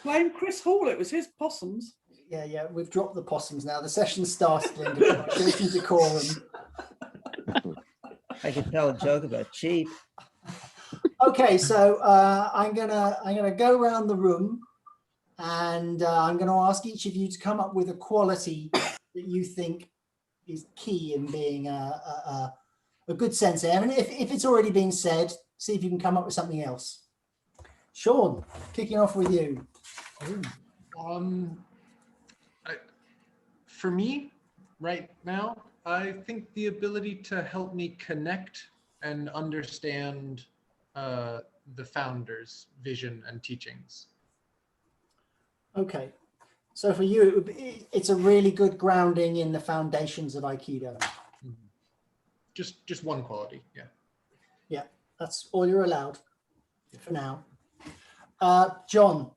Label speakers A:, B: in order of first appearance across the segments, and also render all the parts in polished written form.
A: Blame Chris Hall, it was his possums.
B: Yeah, we've dropped the possums now. The session started, Linda. Go through decorum.
C: I could tell a joke about sheep.
B: Okay, so I'm gonna go around the room, and I'm going to ask each of you to come up with a quality that you think is key in being a good sensei. I mean, if it's already been said, see if you can come up with something else. Sean, kicking off with you.
D: For me, right now, I think the ability to help me connect and understand the founder's vision and teachings.
B: Okay, so for you, it's a really good grounding in the foundations of Aikido.
D: Just one quality, yeah.
B: Yeah, that's all you're allowed for now. John.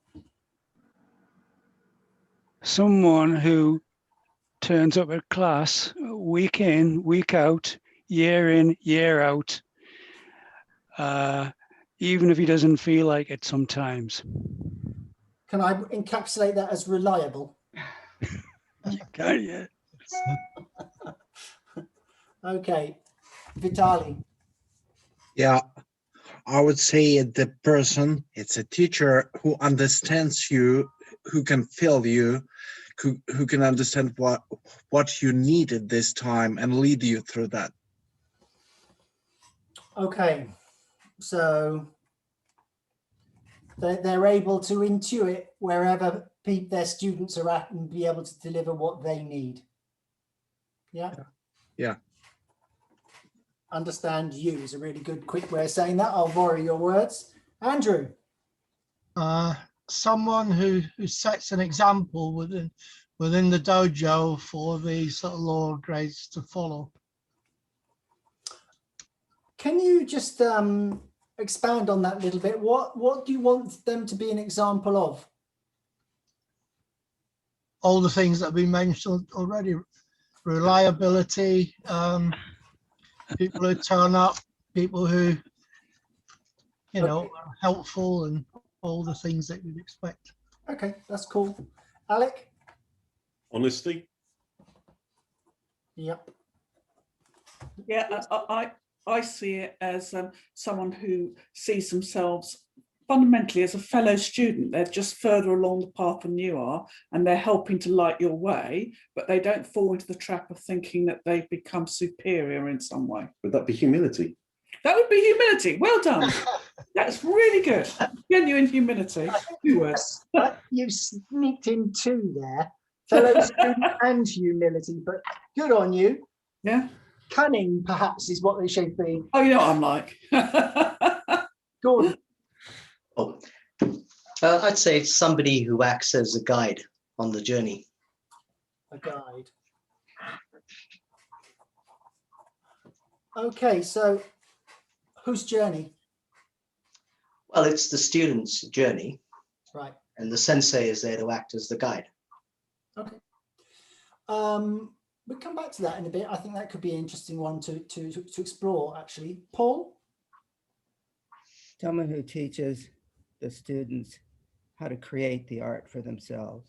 E: Someone who turns up at class week in, week out, year in, year out, even if he doesn't feel like it sometimes.
B: Can I encapsulate that as reliable?
E: You can, yeah.
B: Okay, Vitali.
F: Yeah, I would say the person, it's a teacher who understands you, who can feel you, who can understand what you need at this time and lead you through that.
B: Okay, so they're able to intuit wherever their students are at and be able to deliver what they need. Yeah?
F: Yeah.
B: Understand you is a really good, quick way of saying that. I'll borrow your words. Andrew.
G: Someone who sets an example within the dojo for the sort of lower grades to follow.
B: Can you just expand on that a little bit? What do you want them to be an example of?
G: All the things that have been mentioned already: reliability, people who turn up, people who, you know, are helpful, and all the things that you'd expect.
B: Okay, that's cool. Alec?
H: Honesty.
B: Yep.
A: Yeah, I see it as someone who sees themselves fundamentally as a fellow student. They're just further along the path than you are, and they're helping to light your way, but they don't fall into the trap of thinking that they've become superior in some way.
H: Would that be humility?
A: That would be humility. Well done. That's really good. Genuine humility. Two words.
B: You sneaked in two there. Fellow student and humility, but good on you.
A: Yeah.
B: Cunning, perhaps, is what they should be.
A: Oh, you know what I'm like.
B: Gordon.
I: Oh, I'd say it's somebody who acts as a guide on the journey.
B: A guide. Okay, so whose journey?
I: Well, it's the student's journey.
B: Right.
I: And the sensei is there to act as the guide.
B: Okay. We'll come back to that in a bit. I think that could be an interesting one to explore, actually. Paul?
C: Someone who teaches the students how to create the art for themselves.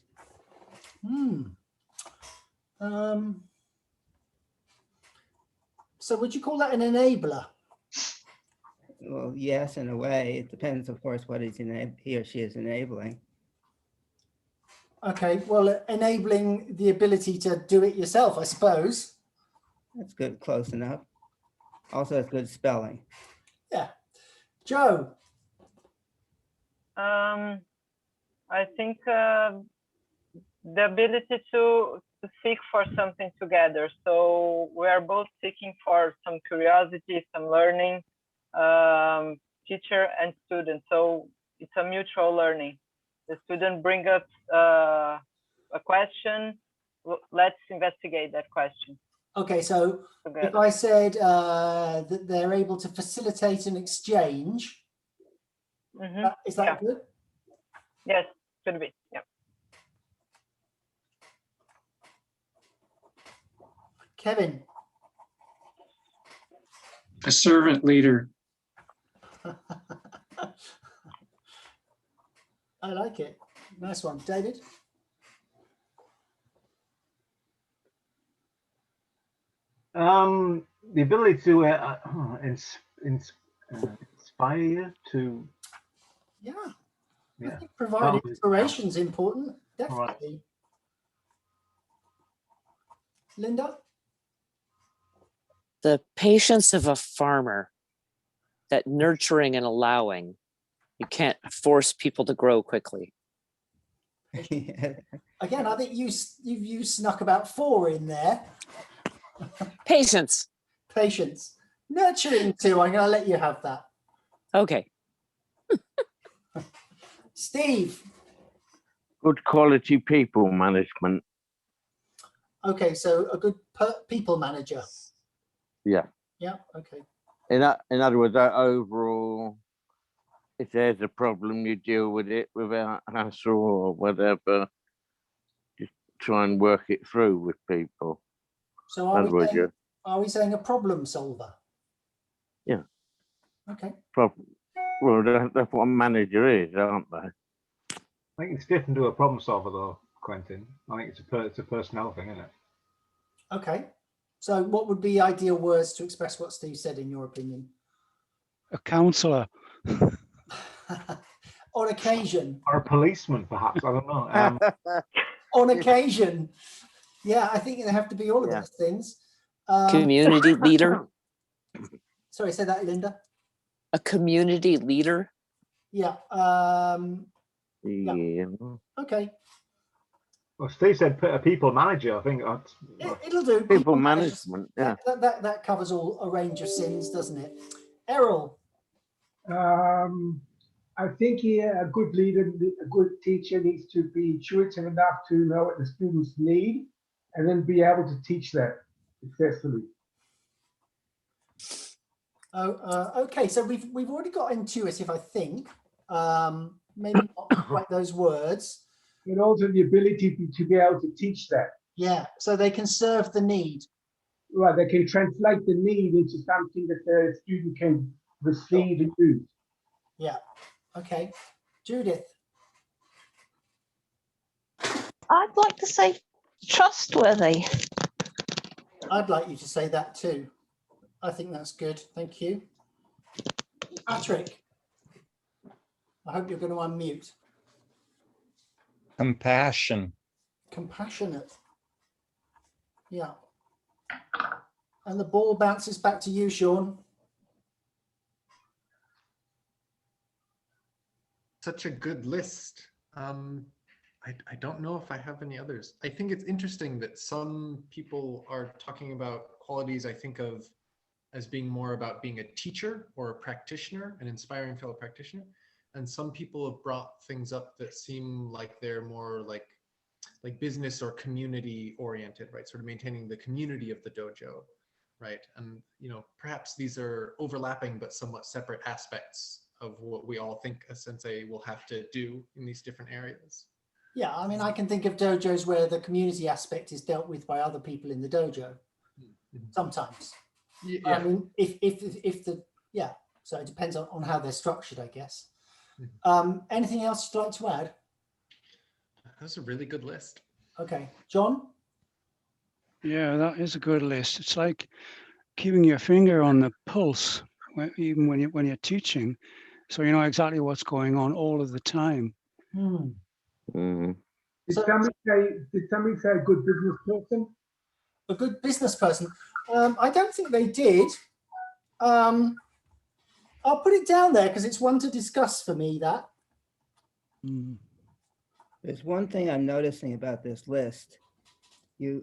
B: So would you call that an enabler?
C: Well, yes, in a way. It depends, of course, what he or she is enabling.
B: Okay, well, enabling the ability to do it yourself, I suppose.
C: That's good, close enough. Also, it's good spelling.
B: Yeah. Joe?
J: I think the ability to seek for something together. So we are both seeking for some curiosity, some learning, teacher and student. So it's a mutual learning. The student brings up a question. Let's investigate that question.
B: Okay, so together. If I said that they're able to facilitate an exchange, is that good?
J: Yes, could be. Yeah.
B: Kevin.
K: A servant leader.
B: I like it. Nice one. David?
L: The ability to inspire you to.
B: Yeah. I
L: Yeah.
B: think providing
L: Oh,
B: inspiration is important.
L: All right.
B: Definitely. Linda?
M: The patience of a farmer, that nurturing and allowing. You can't force people to grow quickly.
B: Again, I think you snuck about 4 in there.
M: Patience.
B: Patience. Nurturing too. I'm going to let you have that.
M: Okay.
B: Steve.
N: Good quality people management.
B: Okay, so a good people manager.
N: Yeah.
B: Yeah. Okay.
N: In other words, overall, if there's a problem, you deal with it without hassle or whatever. Just try and work it through with people.
B: So are we saying a problem solver?
N: Yeah.
B: Okay.
N: Well, that's what a manager is, aren't they?
L: I think it's different to a problem solver, though, Quentin. I think it's a personnel thing, isn't it?
B: Okay. So what would be ideal words to express what Steve said, in your opinion?
E: A counsellor.
B: On occasion.
L: Or a policeman, perhaps. I don't know.
B: On occasion. Yeah, I think they have to be all of those things.
M: Community leader.
B: Sorry, say that, Linda.
M: A community leader.
B: Yeah.
N: Yeah.
B: Okay.
L: Well, Steve said a people manager. I think that's
B: It'll do.
N: People management. Yeah.
B: That covers a range of sins, doesn't it? Errol.
O: I think a good leader, a good teacher needs to be intuitive enough to know what the students need and then be able to teach that successfully.
B: Okay, so we've already got intuitive, I think. Maybe not quite those words.
O: But also the ability to be able to teach that.
B: Yeah, so they can serve the need.
O: Right, they can translate the need into something that the student can receive and use.
B: Yeah. Okay. Judith.
P: I'd like to say trustworthy.
B: I'd like you to say that too. I think that's good. Thank you. Patrick. I hope you're going to unmute.
Q: Compassion.
B: Compassionate. Yeah. And the ball bounces back to you, Sean.
D: Such a good list. I don't know if I have any others. I think it's interesting that some people are talking about qualities I think of as being more about being a teacher or a practitioner, an inspiring fellow practitioner. And some people have brought things up that seem like they're more like business or community oriented, right? Sort of maintaining the community of the dojo, right? And, you know, perhaps these are overlapping but somewhat separate aspects of what we all think a sensei will have to do in these different areas.
B: Yeah, I mean, I can think of dojos where the community aspect is dealt with by other people in the dojo. Sometimes.
D: Yeah.
B: I mean, so it depends on how they're structured, I guess. Anything else you'd like to add?
D: That's a really good list.
B: Okay, John?
E: Yeah, that is a good list. It's like keeping your finger on the pulse, even when you're teaching, so you know exactly what's going on all of the time.
O: Did somebody say a good business person?
B: A good business person? I don't think they did. I'll put it down there because it's one to discuss for me, that.
C: There's one thing I'm noticing about this list.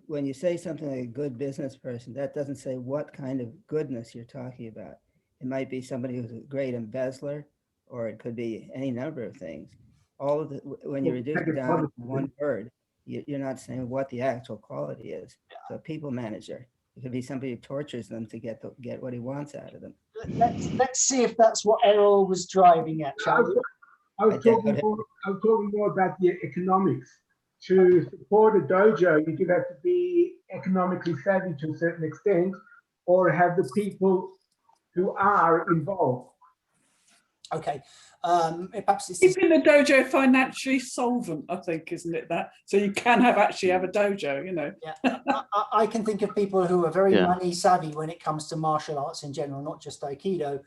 C: When you say something like a good business person, that doesn't say what kind of goodness you're talking about. It might be somebody who's a great embezzler, or it could be any number of things. All of when you reduce it down to one word, you're not saying what the actual quality is. So a people manager, it could be somebody who tortures them to get what he wants out of them.
B: Let's see if that's what Errol was driving at, shall we?
O: I was talking more about the economics. To support a dojo, you could have to be economically savvy to a certain extent, or have the people who are involved.
B: Okay. Perhaps it's
A: Keeping the dojo financially solvent, I think, isn't it that? So you can actually have a dojo, you know.
B: Yeah, I can think of people who are very
N: Yeah.
B: money savvy when it comes to martial arts in general, not just Aikido.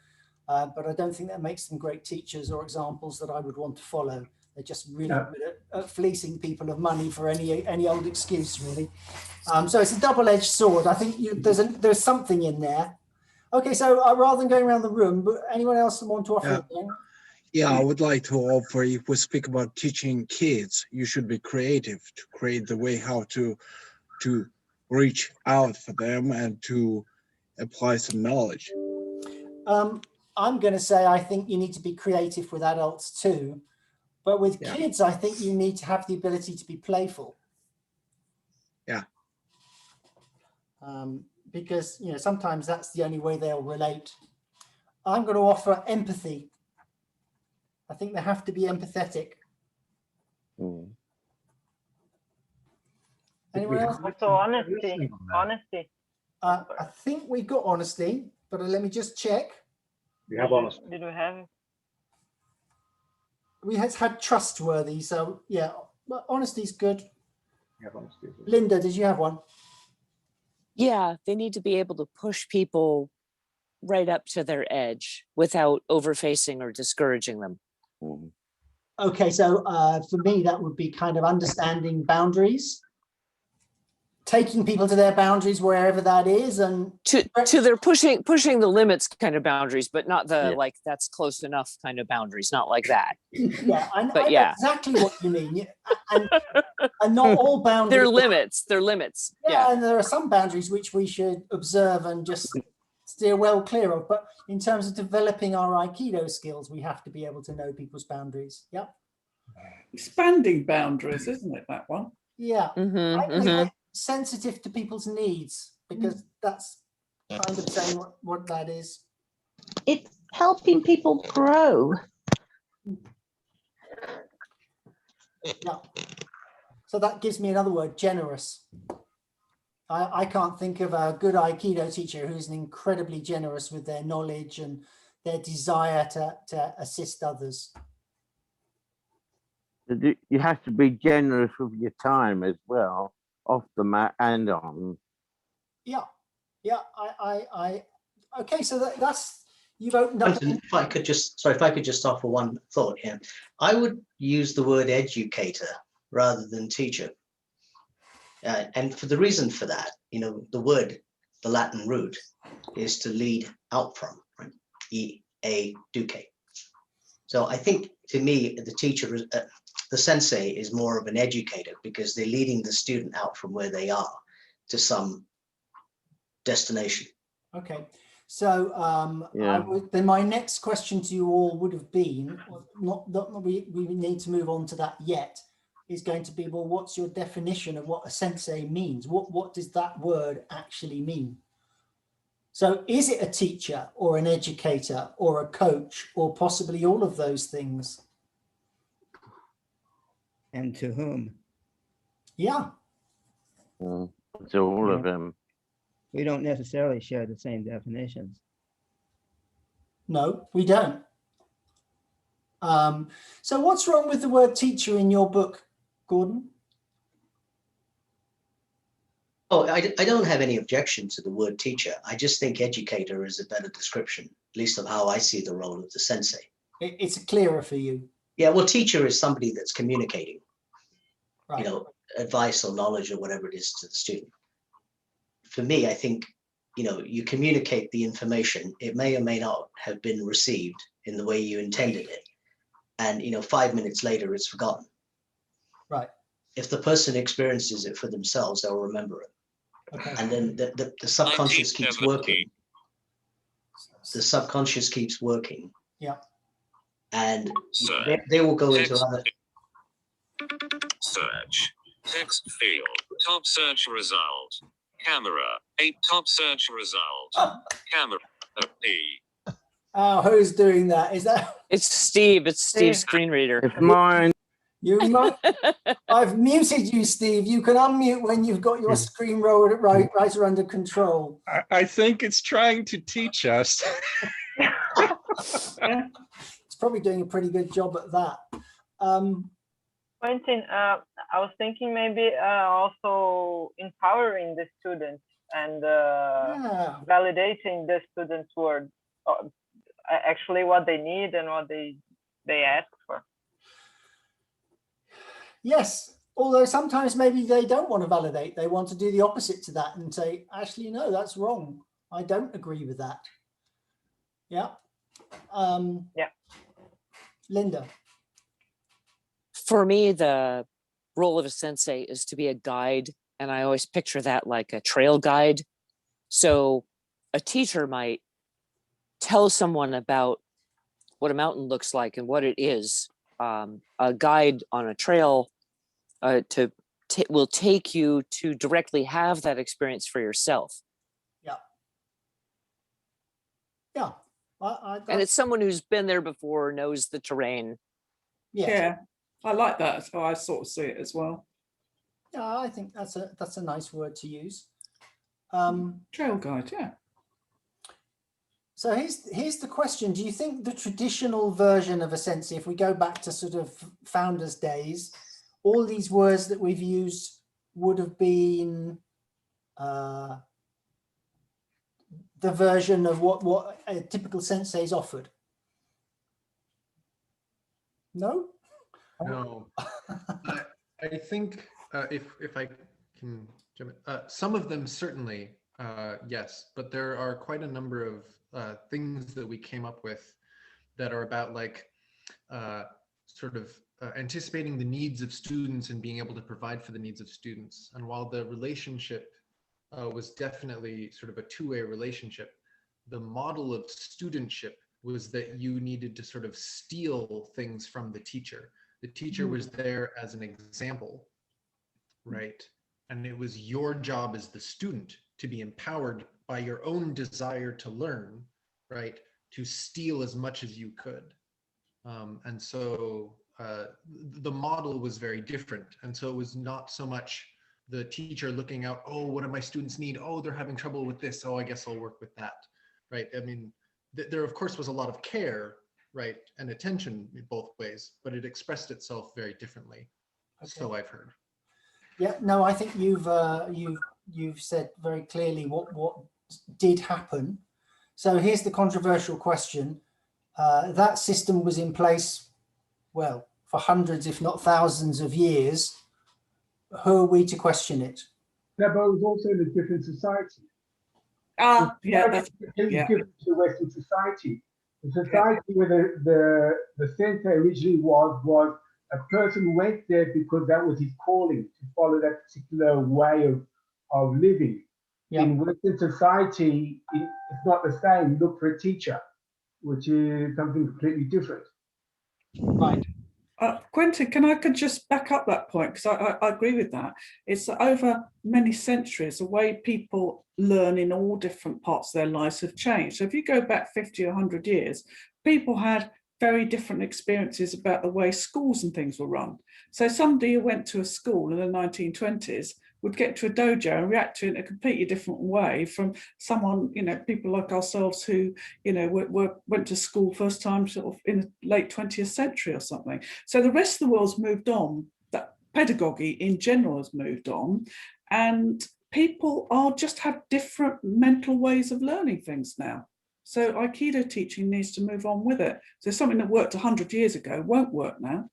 B: But I don't think that makes them great teachers or examples that I would want to follow. They're just really good at fleecing people of money for any old excuse, really. So it's a double-edged sword. I think there's something in there. Okay, so rather than going around the room, but anyone else want to offer anything?
F: Yeah, I would like to offer, if we speak about teaching kids, you should be creative to create the way how to reach out for them and to apply some knowledge.
B: I'm going to say I think you need to be creative with adults too, but with kids, I think you need to have the ability to be playful.
F: Yeah.
B: Because sometimes that's the only way they'll relate. I'm going to offer empathy. I think they have to be empathetic. Anyone else?
J: Also honesty. Honesty.
B: I think we've got honesty, but let me just check.
L: We have honesty.
J: Did we have it?
B: We had trustworthy, so yeah, but honesty's good.
L: We have honesty.
B: Linda, did you have one?
M: Yeah, they need to be able to push people right up to their edge without overfacing or discouraging them.
B: Okay, so for me, that would be kind of understanding boundaries, taking people to their boundaries wherever that is, and
M: to their pushing the limits kind of boundaries, but not the like that's close enough kind of boundaries, not like that.
B: Yeah, I know exactly what you mean, and not all boundaries.
M: They're limits.
B: Yeah, and there are some boundaries which we should observe and just steer well clear of. But in terms of developing our Aikido skills, we have to be able to know people's boundaries. Yeah.
A: Expanding boundaries, isn't it, that one?
B: Yeah. I think sensitive to people's needs, because that's kind of saying what that is.
P: It's helping people grow.
B: Yeah. So that gives me another word, generous. I can't think of a good Aikido teacher who's incredibly generous with their knowledge and their desire to assist others.
N: You have to be generous with your time as well, off the mat and on.
B: Yeah, yeah. Okay, so that's you've opened up.
I: If I could just offer one thought here, I would use the word educator rather than teacher. And for the reason for that, the word, the Latin root, is to lead out from, right? E-A-duce. So I think, to me, the teacher, the sensei is more of an educator because they're leading the student out from where they are to some destination.
B: Okay, so then my next question to you all would have been, we need to move on to that yet, is going to be, well, what's your definition of what a sensei means? What does that word actually mean? So is it a teacher or an educator or a coach or possibly all of those things?
C: And to whom?
B: Yeah.
N: To all of them.
C: We don't necessarily share the same definitions.
B: No, we don't. So what's wrong with the word teacher in your book, Gordon?
I: Oh, I don't have any objection to the word teacher. I just think educator is a better description, at least of how I see the role of the sensei.
B: It's clearer for you.
I: Yeah, well, teacher is somebody that's communicating,
B: right.
I: Advice or knowledge or whatever it is to the student. For me, I think, you communicate the information. It may or may not have been received in the way you intended it. And, 5 minutes later, it's forgotten.
B: Right.
I: If the person experiences it for themselves, they'll remember it.
B: Okay.
I: And then the subconscious keeps working. The subconscious keeps working.
B: Yeah.
I: And they will go into other.
Q: Search. Text field. Top search result. Camera. 8 top search result. Camera. P.
B: Oh, who's doing that? Is that?
M: It's Steve. It's Steve's screen reader.
N: It's mine.
B: You might. I've muted you, Steve. You can unmute when you've got your screen writer under control.
R: I think it's trying to teach us.
B: It's probably doing a pretty good job at that.
J: Quentin, I was thinking maybe also empowering the students and validating the students' words, actually what they need and what they ask for.
B: Yes, although sometimes maybe they don't want to validate. They want to do the opposite to that and say, actually, no, that's wrong. I don't agree with that. Yeah.
J: Yeah.
B: Linda.
M: For me, the role of a sensei is to be a guide, and I always picture that like a trail guide. So a teacher might tell someone about what a mountain looks like and what it is. A guide on a trail will take you to directly have that experience for yourself.
B: Yeah. Yeah.
M: And it's someone who's been there before, knows the terrain.
A: Yeah, I like that. That's how I sort of see it as well.
B: Yeah, I think that's a nice word to use.
A: Trail guide, yeah.
B: So here's the question. Do you think the traditional version of a sensei, if we go back to sort of founders' days, all these words that we've used would have been the version of what a typical sensei is offered? No?
D: No. I think if I can jump in, some of them certainly, yes, but there are quite a number of things that we came up with that are about like sort of anticipating the needs of students and being able to provide for the needs of students. And while the relationship was definitely sort of a two-way relationship, the model of studentship was that you needed to sort of steal things from the teacher. The teacher was there as an example, right? And it was your job as the student to be empowered by your own desire to learn, right? To steal as much as you could. And so the model was very different. And so it was not so much the teacher looking out, oh, what do my students need? Oh, they're having trouble with this. Oh, I guess I'll work with that, right? I mean, there of course was a lot of care, right? And attention in both ways, but it expressed itself very differently. Okay. So I've heard.
B: Yeah, no, I think you've said very clearly what did happen. So here's the controversial question. That system was in place, well, for hundreds, if not thousands of years. Who are we to question it?
O: Yeah, but it was also in a different society.
A: Yeah, that's
O: different to the Western society. The society where the sensei originally was a person who went there because that was his calling, to follow that particular way of living. Yeah. In Western society, it's not the same. You look for a teacher, which is something completely different.
B: Right.
A: Quentin, I could just back up that point, because I agree with that. It's that over many centuries, the way people learn in all different parts of their lives have changed. So if you go back 50 or 100 years, people had very different experiences about the way schools and things were run. So somebody who went to a school in the 1920s would get to a dojo and react to it in a completely different way from someone, people like ourselves who, went to school first time sort of in the late 20th century or something. So the rest of the world's moved on. That pedagogy in general has moved on, and people just have different mental ways of learning things now. So Aikido teaching needs to move on with it. So something that worked 100 years ago won't work now.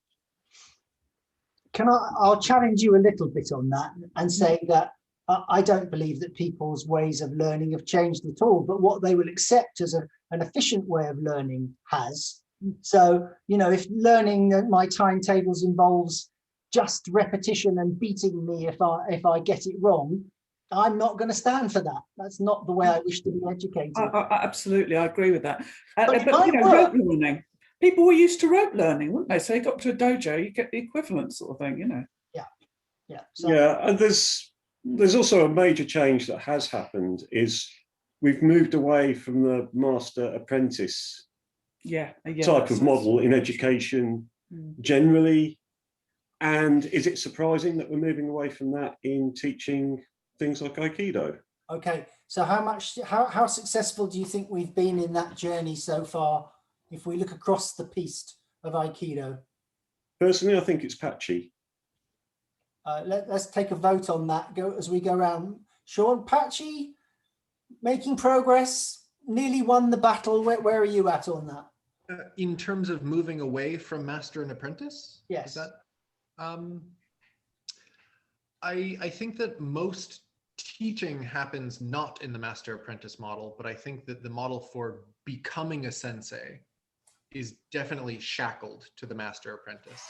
B: I'll challenge you a little bit on that and say that I don't believe that people's ways of learning have changed at all, but what they will accept as an efficient way of learning has. So, if learning my timetables involves just repetition and beating me if I get it wrong, I'm not going to stand for that. That's not the way I wish to be educated.
A: Absolutely, I agree with that.
B: But
A: rote learning. People were used to rote learning, weren't they? So you got to a dojo, you get the equivalent sort of thing,
B: Yeah.
H: Yeah, and there's also a major change that has happened is we've moved away from the master apprentice type of model in education generally. And is it surprising that we're moving away from that in teaching things like Aikido?
B: Okay, so how successful do you think we've been in that journey so far if we look across the piece of Aikido?
H: Personally, I think it's patchy.
B: Let's take a vote on that as we go around. Sean, patchy, making progress, nearly won the battle. Where are you at on that?
D: In terms of moving away from master and apprentice?
B: Yes.
D: Is that, I think that most teaching happens not in the master apprentice model, but I think that the model for becoming a sensei is definitely shackled to the master apprentice.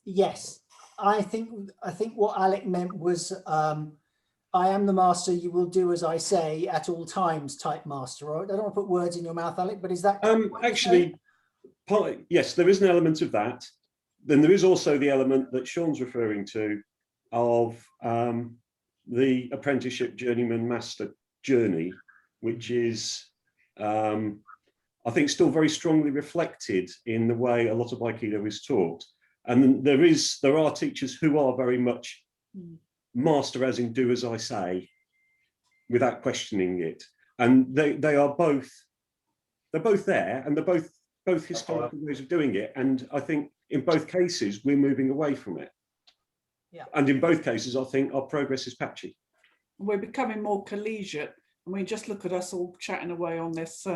B: Yes, I think what Alec meant was I am the master, you will do as I say at all times type master. Right? I don't want to put words in your mouth, Alec, but is that
H: actually, yes, there is an element of that. Then there is also the element that Sean's referring to of the apprenticeship journeyman master journey, which is I think still very strongly reflected in the way a lot of Aikido is taught. And there are teachers who are very much master as in do as I say, without questioning it. And they are both, they're both there, and they're both historical ways of doing it. And I think in both cases, we're moving away from it.
B: Yeah.
H: And in both cases, I think our progress is patchy.
A: We're becoming more collegiate. I mean, just look at us all chatting away on this,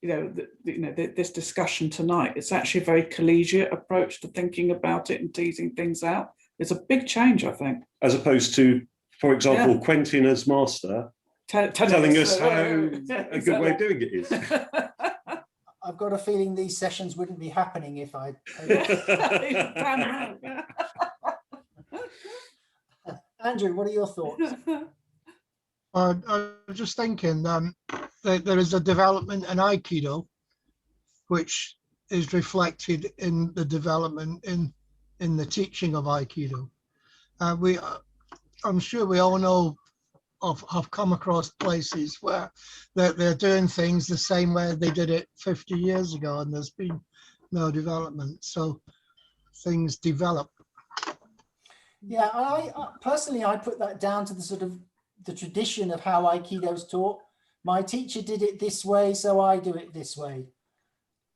A: this discussion tonight. It's actually a very collegiate approach to thinking about it and teasing things out. It's a big change, I think.
H: As opposed to, for example, Quentin as master telling us how a good way of doing it is.
B: I've got a feeling these sessions wouldn't be happening if I. Andrew, what are your thoughts?
G: I was just thinking that there is a development in Aikido, which is reflected in the development in the teaching of Aikido. I'm sure we all know have come across places where they're doing things the same way they did it 50 years ago, and there's been no development. So things develop.
B: Yeah, I personally, I put that down to the sort of the tradition of how Aikido's taught. My teacher did it this way, so I do it this way.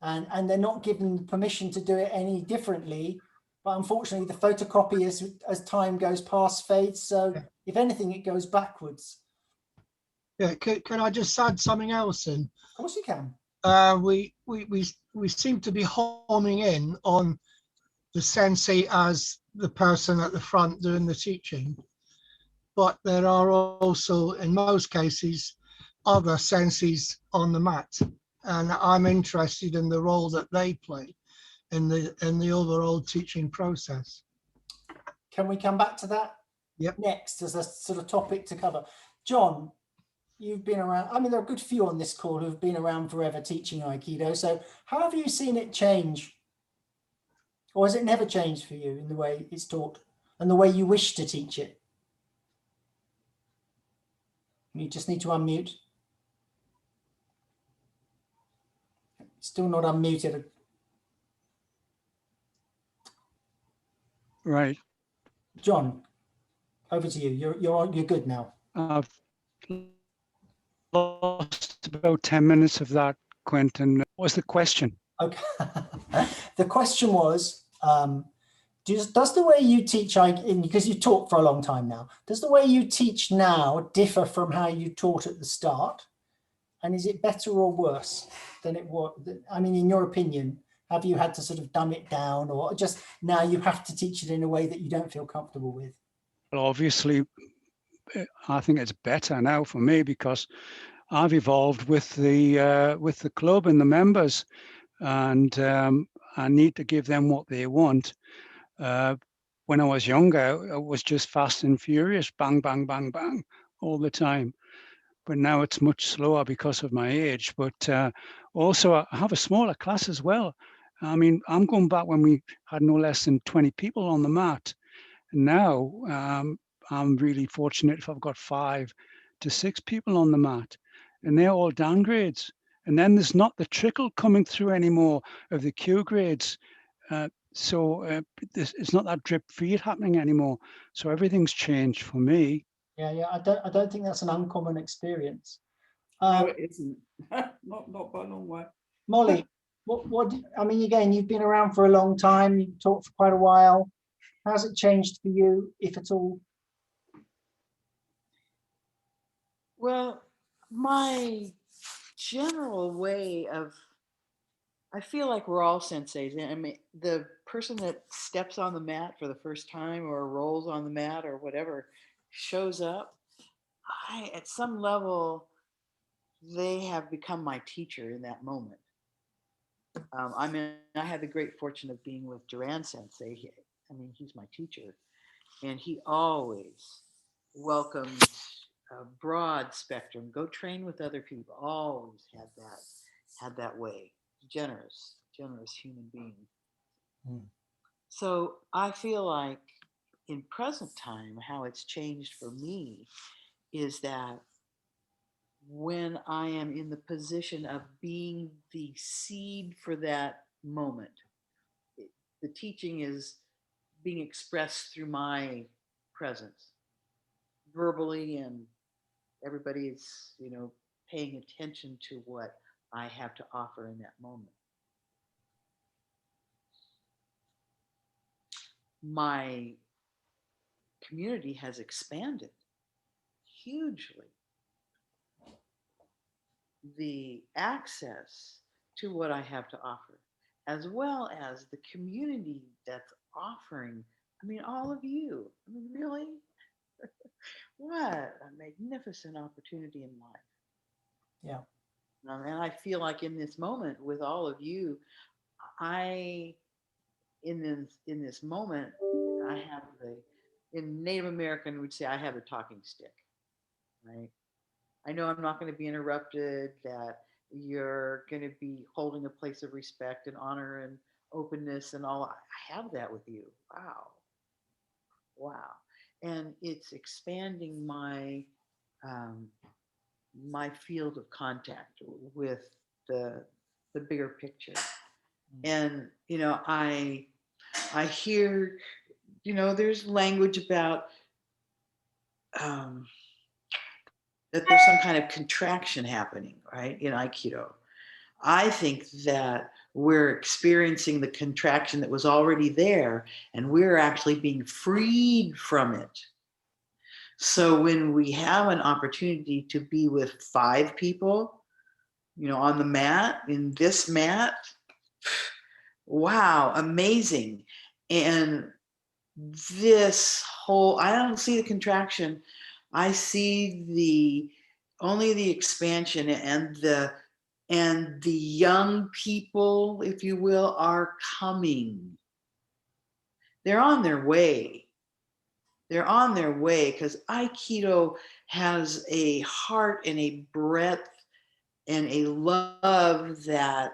B: And they're not given permission to do it any differently. But unfortunately, the photocopy as time goes past fades. So if anything, it goes backwards.
G: Yeah, can I just add something else in?
B: Of course you can.
G: We seem to be homing in on the sensei as the person at the front doing the teaching. But there are also, in most cases, other senseis on the mat. And I'm interested in the role that they play in the overall teaching process.
B: Can we come back to that next as a sort of topic to cover? John, you've been around, I mean, there are a good few on this call who've been around forever teaching Aikido. So how have you seen it change? Or has it never changed for you in the way it's taught and the way you wish to teach it? You just need to unmute. Still not unmuted.
E: Right.
B: John, over to you. You're good now.
E: I've lost about 10 minutes of that, Quentin. What was the question?
B: Okay. The question was, does the way you teach, because you taught for a long time now, does the way you teach now differ from how you taught at the start? And is it better or worse than it was? I mean, in your opinion, have you had to sort of dumb it down, or just now you have to teach it in a way that you don't feel comfortable with?
E: Well, obviously, I think it's better now for me because I've evolved with the club and the members, and I need to give them what they want. When I was younger, it was just fast and furious, bang, bang, bang, bang, all the time. But now it's much slower because of my age. But also, I have a smaller class as well. I mean, I'm going back when we had no less than 20 people on the mat. And now I'm really fortunate if I've got 5 to 6 people on the mat, and they're all downgrades. And then there's not the trickle coming through anymore of the Q grades. So it's not that drip feed happening anymore. So everything's changed for me.
B: Yeah, I don't think that's an uncommon experience.
A: No, it isn't. not by a long way.
B: Molly, I mean, again, you've been around for a long time, you've taught for quite a while. How's it changed for you, if at all?
R: Well, my general way of, I feel like we're all senseis. I mean, the person that steps on the mat for the first time or rolls on the mat or whatever shows up, at some level, they have become my teacher in that moment. I had the great fortune of being with Duran Sensei. He's my teacher, and he always welcomed a broad spectrum. Go train with other people. Always had that way. Generous human being. So I feel like in present time, how it's changed for me is that when I am in the position of being the seed for that moment, the teaching is being expressed through my presence, verbally, and everybody is, paying attention to what I have to offer in that moment. My community has expanded hugely. The access to what I have to offer, as well as the community that's offering. All of you. Really? What a magnificent opportunity in life.
B: Yeah.
R: And I feel like in this moment with all of you, in this moment, I have in Native American, we'd say I have a talking stick, right? I know I'm not going to be interrupted, that you're going to be holding a place of respect and honor and openness and all. I have that with you. Wow. And it's expanding my my field of contact with the bigger picture. And I hear there's language about that there's some kind of contraction happening, right, in Aikido. I think that we're experiencing the contraction that was already there, and we're actually being freed from it. So when we have an opportunity to be with 5 people, on the mat, in this mat, wow, amazing. And this whole, I don't see the contraction. I see only the expansion, and the young people, if you will, are coming. They're on their way. They're on their way because Aikido has a heart and a breadth and a love that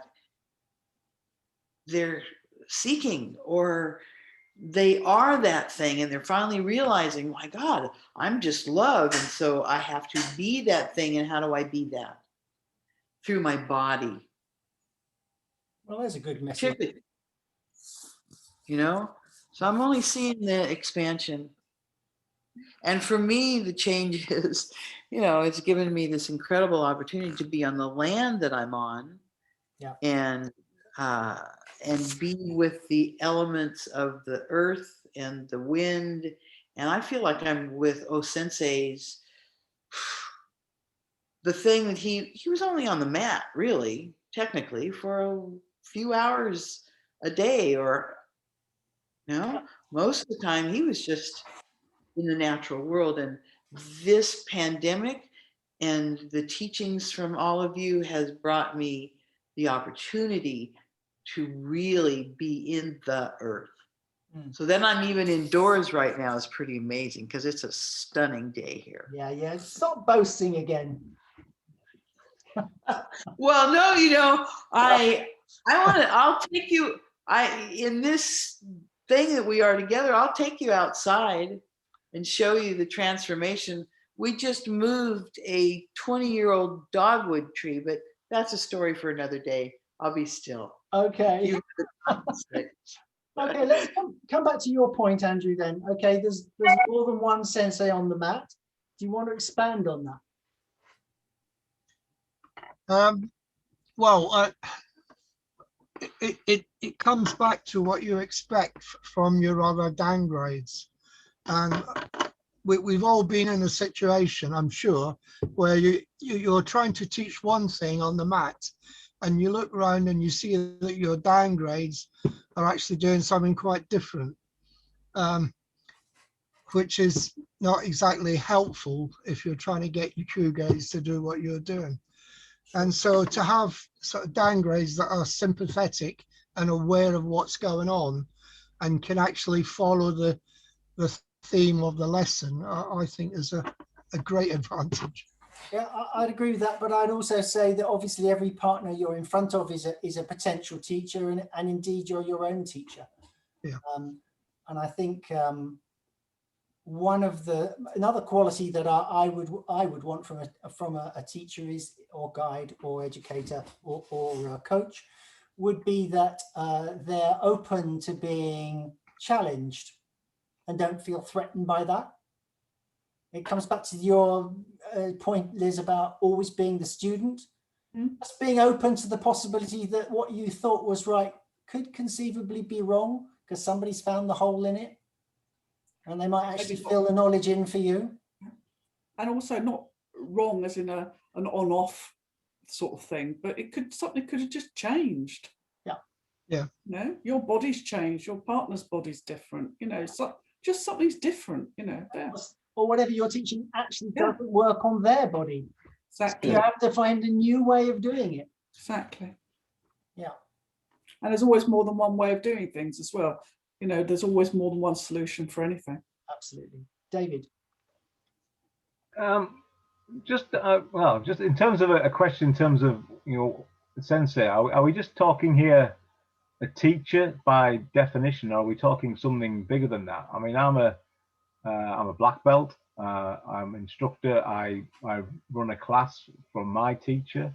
R: they're seeking, or they are that thing, and they're finally realizing, my God, I'm just love, and so I have to be that thing. And how do I be that? Through my body.
B: Well, there's a good message.
R: So I'm only seeing the expansion. And for me, the change is, it's given me this incredible opportunity to be on the land that I'm on.
B: Yeah.
R: And be with the elements of the earth and the wind. And I feel like I'm with Sensei's, the thing that he was only on the mat, really, technically, for a few hours a day, or most of the time he was just in the natural world. And this pandemic and the teachings from all of you has brought me the opportunity to really be in the earth. So then I'm even indoors right now. Is pretty amazing because it's a stunning day here.
B: Yeah. Stop boasting again.
R: Well, no, I'll take you, in this thing that we are together, I'll take you outside and show you the transformation. We just moved a 20-year-old dogwood tree, but that's a story for another day. I'll be still.
B: Okay. Okay, let's come back to your point, Andrew, then. Okay, there's more than one sensei on the mat. Do you want to expand on that?
G: Well, it comes back to what you expect from your other downgrades. And we've all been in a situation, I'm sure, where you're trying to teach one thing on the mat, and you look around and you see that your downgrades are actually doing something quite different, which is not exactly helpful if you're trying to get your crew guys to do what you're doing. And so to have sort of downgrades that are sympathetic and aware of what's going on and can actually follow the theme of the lesson, I think is a great advantage.
B: Yeah, I'd agree with that, but I'd also say that obviously every partner you're in front of is a potential teacher, and indeed you're your own teacher.
G: Yeah.
B: And I think another quality that I would want from a teacher is, or guide or educator or coach, would be that they're open to being challenged and don't feel threatened by that. It comes back to your point, Liz, about always being the student. Just being open to the possibility that what you thought was right could conceivably be wrong because somebody's found the hole in it, and they might actually fill the knowledge in for you.
A: And also not wrong as in an on-off sort of thing, but something could have just changed.
B: Yeah.
G: Yeah.
A: You know, your body's changed, your partner's body's different, you know, so just something's different, you know. There.
B: Or whatever you're teaching actually doesn't work on their body.
A: Exactly.
B: You have to find a new way of doing it.
A: Exactly.
B: Yeah.
A: And there's always more than one way of doing things as well. You know, there's always more than one solution for anything.
B: Absolutely. David.
L: Just in terms of a question, in terms of, you know, Sensei, are we just talking here a teacher by definition, or are we talking something bigger than that? I mean, I'm a black belt. I'm an instructor. I run a class from my teacher,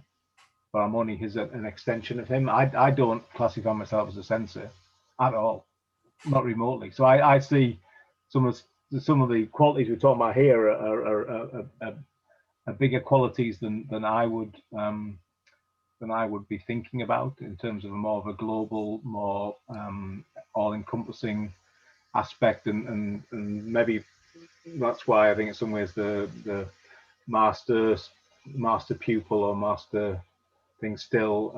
L: but I'm only an extension of him. I don't classify myself as a sensei at all, not remotely. So I see some of the qualities we're talking about here are bigger qualities than I would be thinking about in terms of more of a global, more all-encompassing aspect, and maybe that's why I think in some ways the master pupil or master thing still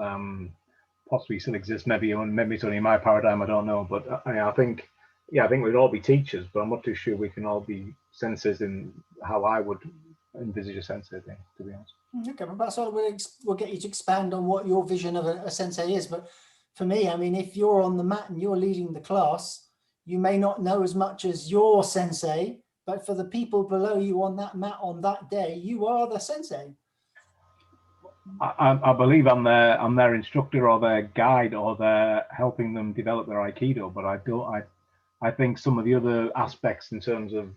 L: possibly still exists. Maybe it's only my paradigm, I don't know, but I think we'd all be teachers, but I'm not too sure we can all be senseis in how I would envisage a sensei thing, to be honest.
B: Okay, but that's all. We'll get you to expand on what your vision of a sensei is. But for me, I mean, if you're on the mat and you're leading the class, you may not know as much as your sensei, but for the people below you on that mat on that day, you are the sensei.
L: I believe I'm their instructor or their guide, or they're helping them develop their Aikido, but I think some of the other aspects in terms of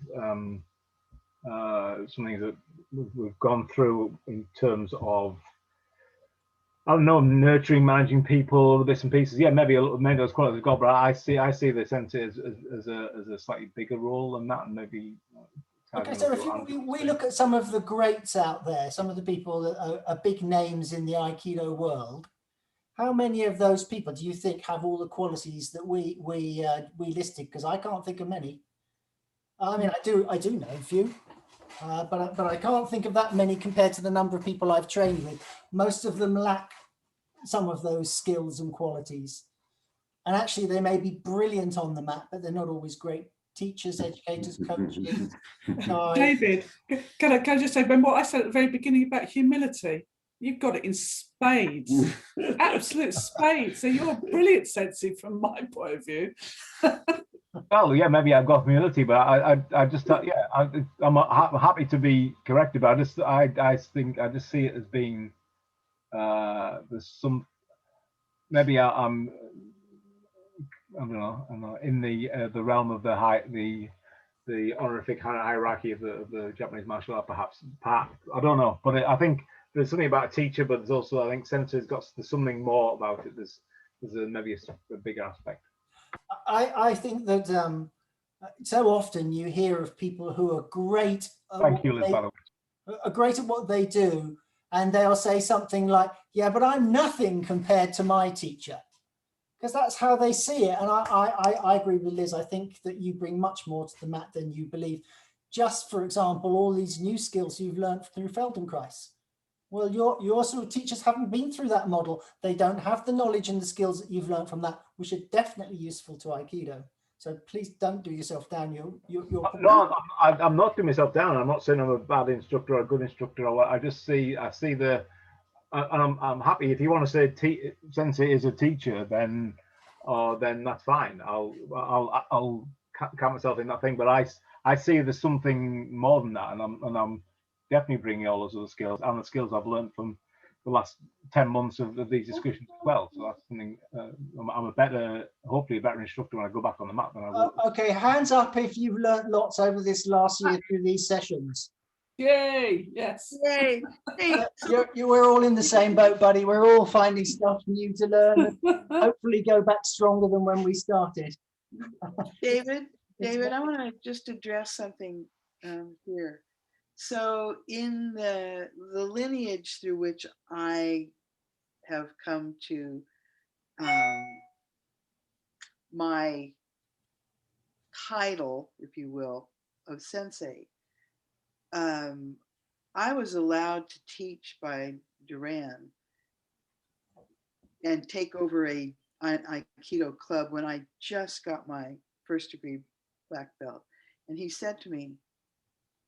L: something that we've gone through in terms of, I don't know, nurturing, managing people, bits and pieces. Yeah, maybe those qualities have got, but I see the sensei as a slightly bigger role than that, and maybe.
B: Okay, so if we look at some of the greats out there, some of the people that are big names in the Aikido world, how many of those people do you think have all the qualities that we listed? Because I can't think of many. I mean, I do know a few, but I can't think of that many compared to the number of people I've trained with. Most of them lack some of those skills and qualities, and actually they may be brilliant on the mat, but they're not always great teachers, educators, coaches.
A: David, can I just say, Ben, what I said at the very beginning about humility, you've got it in spades, absolute spades. So you're a brilliant sensei from my point of view.
L: Well, yeah, maybe I've got humility, but I just yeah, I'm happy to be corrected, but I just see it as being there's some, maybe I'm I don't know, in the realm of the honorific hierarchy of the Japanese martial art, perhaps. I don't know, but I think there's something about a teacher, but there's also, I think, Sensei's there's something more about it. There's maybe a bigger aspect.
B: I think that so often you hear of people who are great.
L: Thank you, Liz, by the way.
B: Are great at what they do, and they'll say something like, yeah, but I'm nothing compared to my teacher. Because that's how they see it. And I agree with Liz. I think that you bring much more to the mat than you believe. Just for example, all these new skills you've learned through Feldenkrais. Well, your sort of teachers haven't been through that model. They don't have the knowledge and the skills that you've learned from that, which are definitely useful to Aikido. So please don't do yourself down.
L: No, I'm not doing myself down. I'm not saying I'm a bad instructor or a good instructor. I see the, and I'm happy if you want to say Sensei is a teacher, then that's fine. I'll count myself in that thing. But I see there's something more than that, and I'm definitely bringing all those other skills and the skills I've learned from the last 10 months of these discussions as well. So that's something, I'm hopefully a better instructor when I go back on the mat than I will.
B: Okay, hands up if you've learned lots over this last year through these sessions.
A: Yay, yes.
R: Yay. Hey,
B: We're all in the same boat, buddy. We're all finding stuff new to learn and hopefully go back stronger than when we started.
R: David, I want to just address something here. So in the lineage through which I have come to my title, if you will, of Sensei, I was allowed to teach by Duran and take over an Aikido club when I just got my first degree black belt. And he said to me,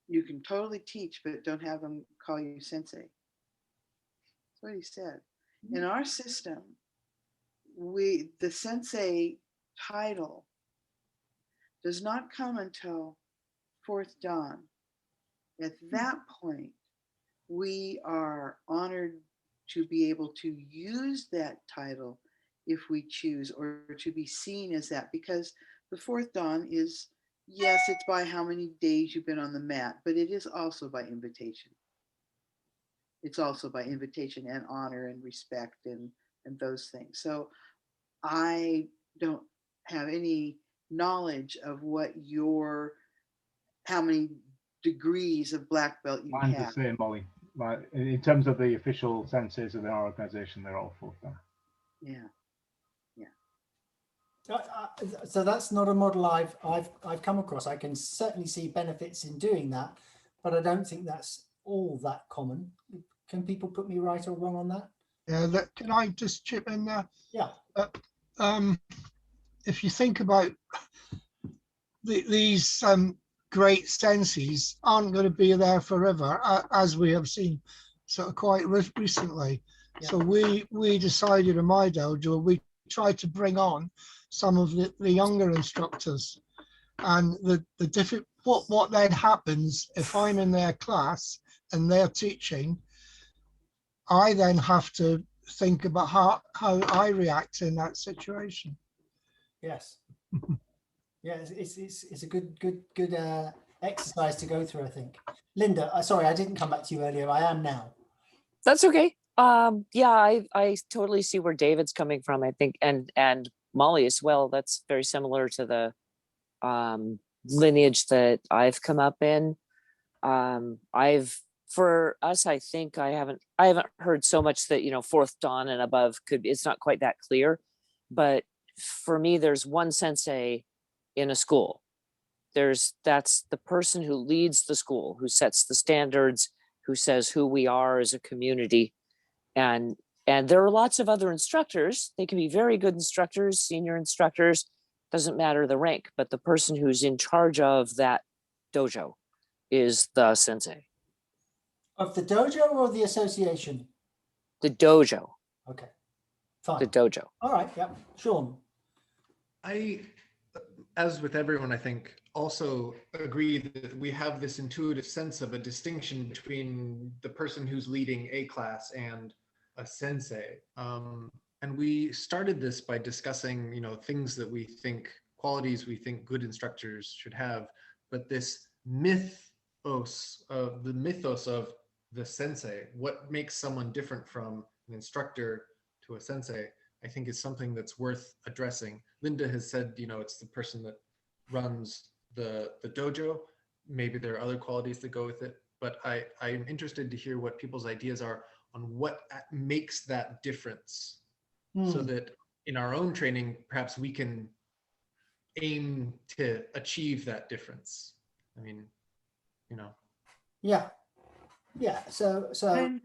R: you can totally teach, but don't have them call you Sensei. That's what he said. In our system, the Sensei title does not come until 4th Dan. At that point, we are honored to be able to use that title if we choose, or to be seen as that, because the 4th Dan is, yes, it's by how many days you've been on the mat, but it is also by invitation. It's also by invitation and honor and respect and those things. So I don't have any knowledge of how many degrees of black belt you
L: Mine's
R: have.
L: the same, Molly. In terms of the official senseis of our organization, they're all 4th Dan.
R: Yeah.
B: So that's not a model I've come across. I can certainly see benefits in doing that, but I don't think that's all that common. Can people put me right or wrong on that?
G: Yeah, can I just chip in there?
B: Yeah.
G: If you think about these great senseis aren't going to be there forever, as we have seen sort of quite recently. Yeah. So we decided in my dojo, we tried to bring on some of the younger instructors, and the different what then happens if I'm in their class and they're teaching, I then have to think about how I react in that situation.
B: Yes. Yeah, it's a good exercise to go through, I think. Linda, sorry, I didn't come back to you earlier. I am now.
M: That's okay. Yeah, I totally see where David's coming from, I think, and Molly as well. That's very similar to the lineage that I've come up in. For us, I think I haven't heard so much that, 4th Dan and above it's not quite that clear. But for me, there's one sensei in a school. That's the person who leads the school, who sets the standards, who says who we are as a community. And there are lots of other instructors. They can be very good instructors, senior instructors, doesn't matter the rank, but the person who's in charge of that dojo is the sensei.
B: Of the dojo or the association?
M: The dojo.
B: Okay, fine.
M: The dojo.
B: All right, yeah. Sean?
D: I, as with everyone, I think, also agree that we have this intuitive sense of a distinction between the person who's leading a class and a sensei. And we started this by discussing, things that we think, qualities we think good instructors should have, but this mythos of the sensei, what makes someone different from an instructor to a sensei, I think is something that's worth addressing. Linda has said, it's the person that runs the dojo. Maybe there are other qualities that go with it, but I'm interested to hear what people's ideas are what makes that difference, so that in our own training, perhaps we can aim to achieve that difference. I mean, you know.
B: Yeah. Yeah. So
R: And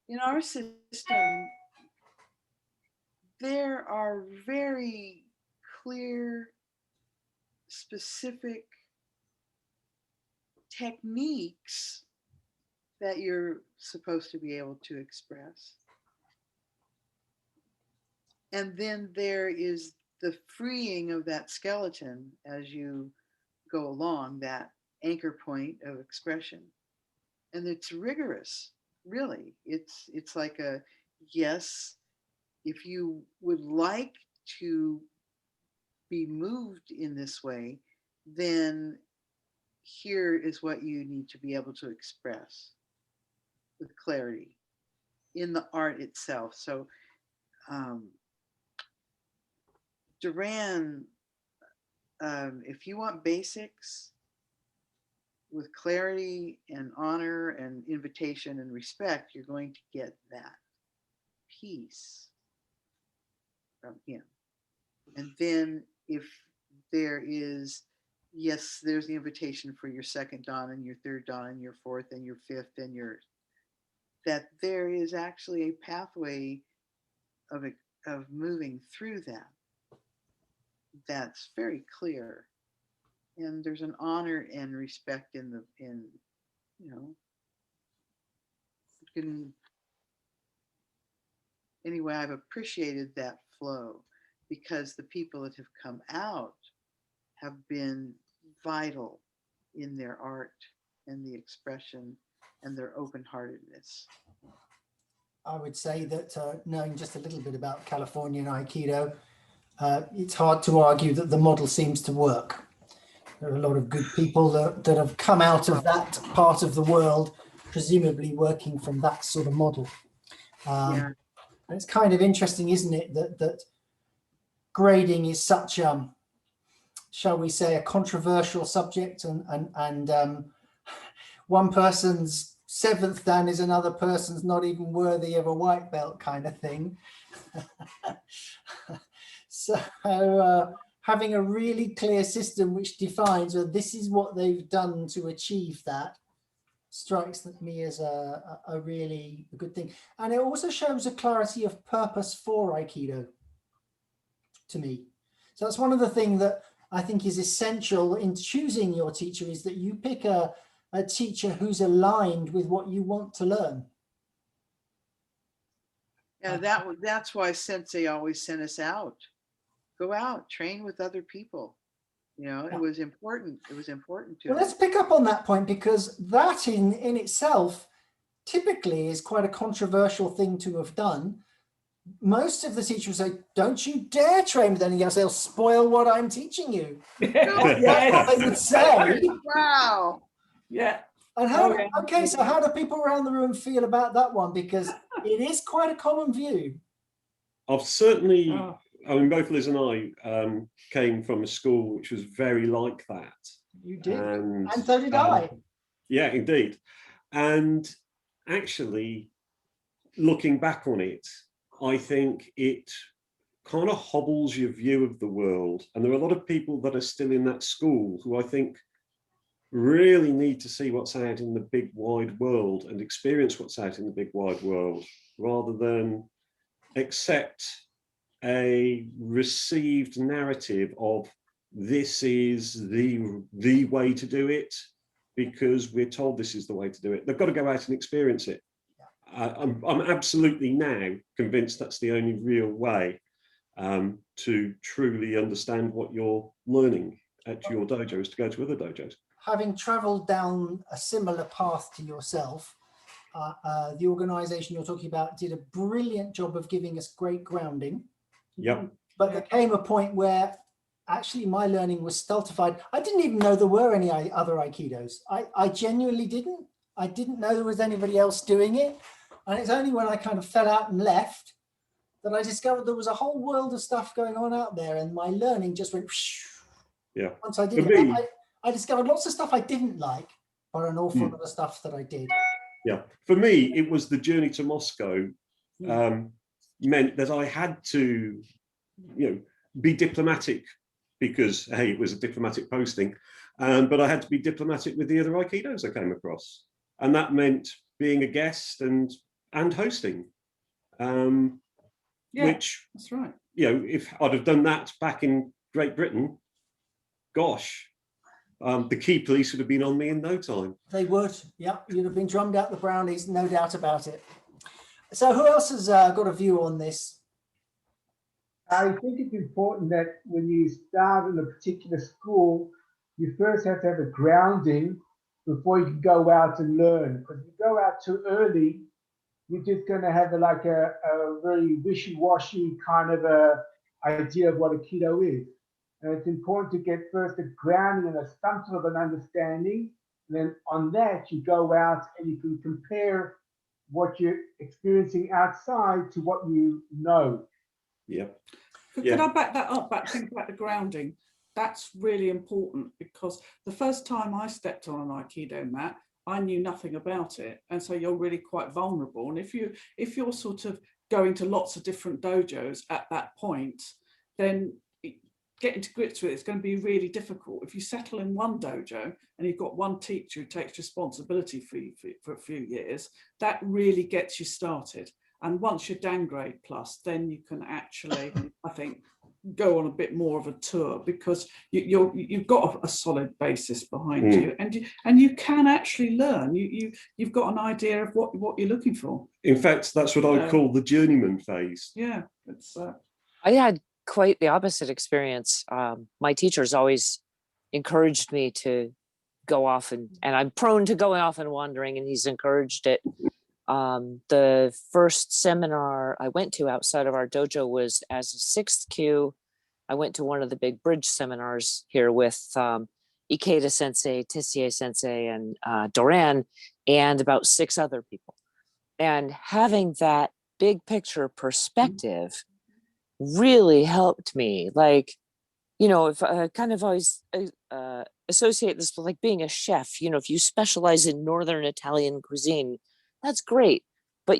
R: in our system, there are very clear, specific techniques that you're supposed to be able to express. And then there is the freeing of that skeleton as you go along, that anchor point of expression. And it's rigorous, really. It's like a, yes, if you would like to be moved in this way, then here is what you need to be able to express with clarity in the art itself. So Duran, if you want basics with clarity and honor and invitation and respect, you're going to get that piece from him. And then if there is, yes, there's the invitation for your second dawn and your third dawn and your fourth and your fifth and your, that there is actually a pathway of moving through that. That's very clear. And there's an honor and respect in you know, you can, anyway, I've appreciated that flow because the people that have come out have been vital in their art and the expression and their open-heartedness.
B: I would say that knowing just a little bit about Californian Aikido, it's hard to argue that the model seems to work. There are a lot of good people that have come out of that part of the world, presumably working from that sort of model.
R: Yeah.
B: And it's kind of interesting, isn't it, that grading is such shall we say, a controversial subject, and one person's 7th dan is another person's not even worthy of a white belt kind of thing. So having a really clear system which defines, well, this is what they've done to achieve that, strikes me as a really good thing. And it also shows a clarity of purpose for Aikido to me. So that's one of the things that I think is essential in choosing your teacher, is that you pick a teacher who's aligned with what you want to learn.
R: Yeah, that's why Sensei always sent us out. Go out, train with other people. You know, it was important. It was important to
B: Well, let's pick up on that point, because that in itself typically is quite a controversial thing to have done. Most of the teachers say, don't you dare train with anyone else, they'll spoil what I'm teaching you. That's what they would say.
R: Wow.
A: Yeah.
B: And how, okay, so how do people around the room feel about that one? Because it is quite a common view.
H: I've certainly, I mean, both Liz and I came from a school which was very like that.
B: You did, and so did I.
H: Yeah, indeed. And actually, looking back on it, I think it kind of hobbles your view of the world. And there are a lot of people that are still in that school who I think really need to see what's out in the big wide world and experience what's out in the big wide world, rather than accept a received narrative of this is the way to do it because we're told this is the way to do it. They've got to go out and experience it. I'm absolutely now convinced that's the only real way to truly understand what you're learning at your dojo, is to go to other dojos.
B: Having traveled down a similar path to yourself, the organization you're talking about did a brilliant job of giving us great grounding.
H: Yep.
B: But there came a point where actually my learning was stultified. I didn't even know there were any other Aikidos. I genuinely didn't. I didn't know there was anybody else doing it. And it's only when I kind of fell out and left that I discovered there was a whole world of stuff going on out there, and my learning just went whoosh.
H: Yeah.
B: Once I did it, I discovered lots of stuff I didn't like, but an awful lot of stuff that I did.
H: Yeah, for me, it was the journey to Moscow meant that I had to, be diplomatic because, hey, it was a diplomatic posting, but I had to be diplomatic with the other Aikidos I came across. And that meant being a guest and hosting, which,
A: that's right.
H: If I'd have done that back in Great Britain, gosh, the key police would have been on me in no time.
B: They would, yeah. You'd have been drummed out the brownies, no doubt about it. So who else has got a view on this?
O: I think it's important that when you start in a particular school, you first have to have a grounding before you can go out and learn. Because if you go out too early, you're just going to have a very wishy-washy kind of a idea of what Aikido is. And it's important to get first a grounding and some sort of an understanding. And then on that, you go out and you can compare what you're experiencing outside to what you know.
H: Yeah.
A: Could I back that up? Think about the grounding. That's really important, because the first time I stepped on an Aikido mat, I knew nothing about it, and so you're really quite vulnerable. And if you're sort of going to lots of different dojos at that point, then getting to grips with it's going to be really difficult. If you settle in one dojo and you've got one teacher who takes responsibility for a few years, that really gets you started. And once you're Dan grade plus, then you can actually, I think, go on a bit more of a tour, because you've got a solid basis behind you, and you can actually learn. You've got an idea of what you're looking for.
H: In fact, that's what I call the journeyman phase.
A: Yeah, it's.
M: I had quite the opposite experience. My teachers always encouraged me to go off, and I'm prone to going off and wandering, and he's encouraged it. The first seminar I went to outside of our dojo was as a 6th Q. I went to one of the big bridge seminars here with Ikeda Sensei, Tessier Sensei, and Doran, and about 6 other people. And having that big picture perspective really helped me. Like, if I kind of always associate this with like being a chef, if you specialize in Northern Italian cuisine, that's great, but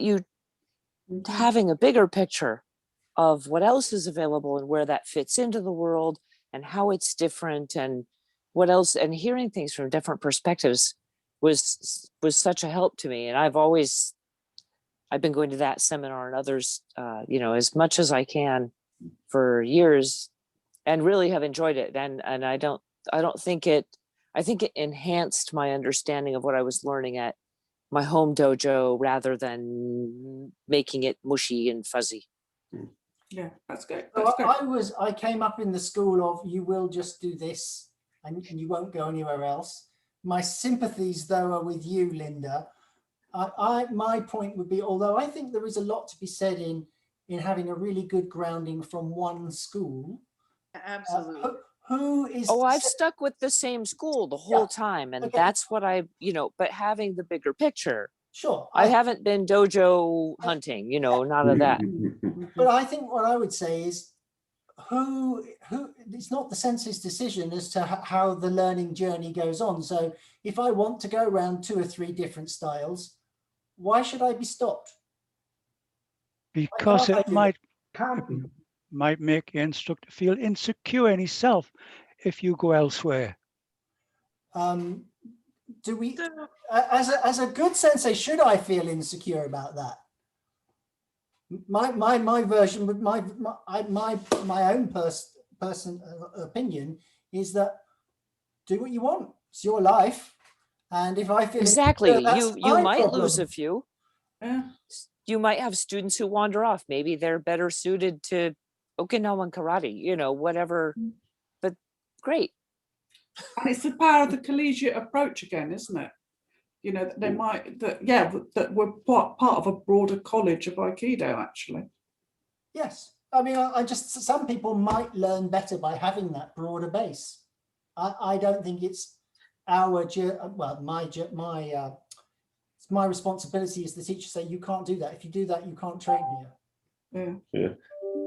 M: having a bigger picture of what else is available and where that fits into the world and how it's different and what else, and hearing things from different perspectives was such a help to me. And I've been going to that seminar and others, as much as I can for years, and really have enjoyed it. And I think it enhanced my understanding of what I was learning at my home dojo, rather than making it mushy and fuzzy.
A: Yeah, that's good.
B: I came up in the school of, you will just do this and you won't go anywhere else. My sympathies, though, are with you, Linda. My point would be, although I think there is a lot to be said in having a really good grounding from one school.
R: Absolutely.
B: Who is?
M: Oh, I've stuck with the same school the whole time, and that's what but having the bigger picture.
B: Sure.
M: I haven't been dojo hunting, none of that.
B: But I think what I would say is, who it's not the sensei's decision as to how the learning journey goes on. So if I want to go around 2 or 3 different styles, why should I be stopped?
E: Because it might make the instructor feel insecure in himself if you go elsewhere.
B: Do we, as a good sensei, should I feel insecure about that? My version, with my own person opinion is that do what you want. It's your life, and if I feel
M: exactly,
B: insecure,
M: you might
B: problem.
M: lose a few. You might have students who wander off. Maybe they're better suited to Okinawan karate, whatever. But great.
A: And it's the power of the collegiate approach again, isn't it? They might that we're part of a broader college of Aikido, actually.
B: Yes, I mean, some people might learn better by having that broader base. I don't think it's it's my responsibility as the teacher to say, you can't do that. If you do that, you can't train here.
H: Yeah.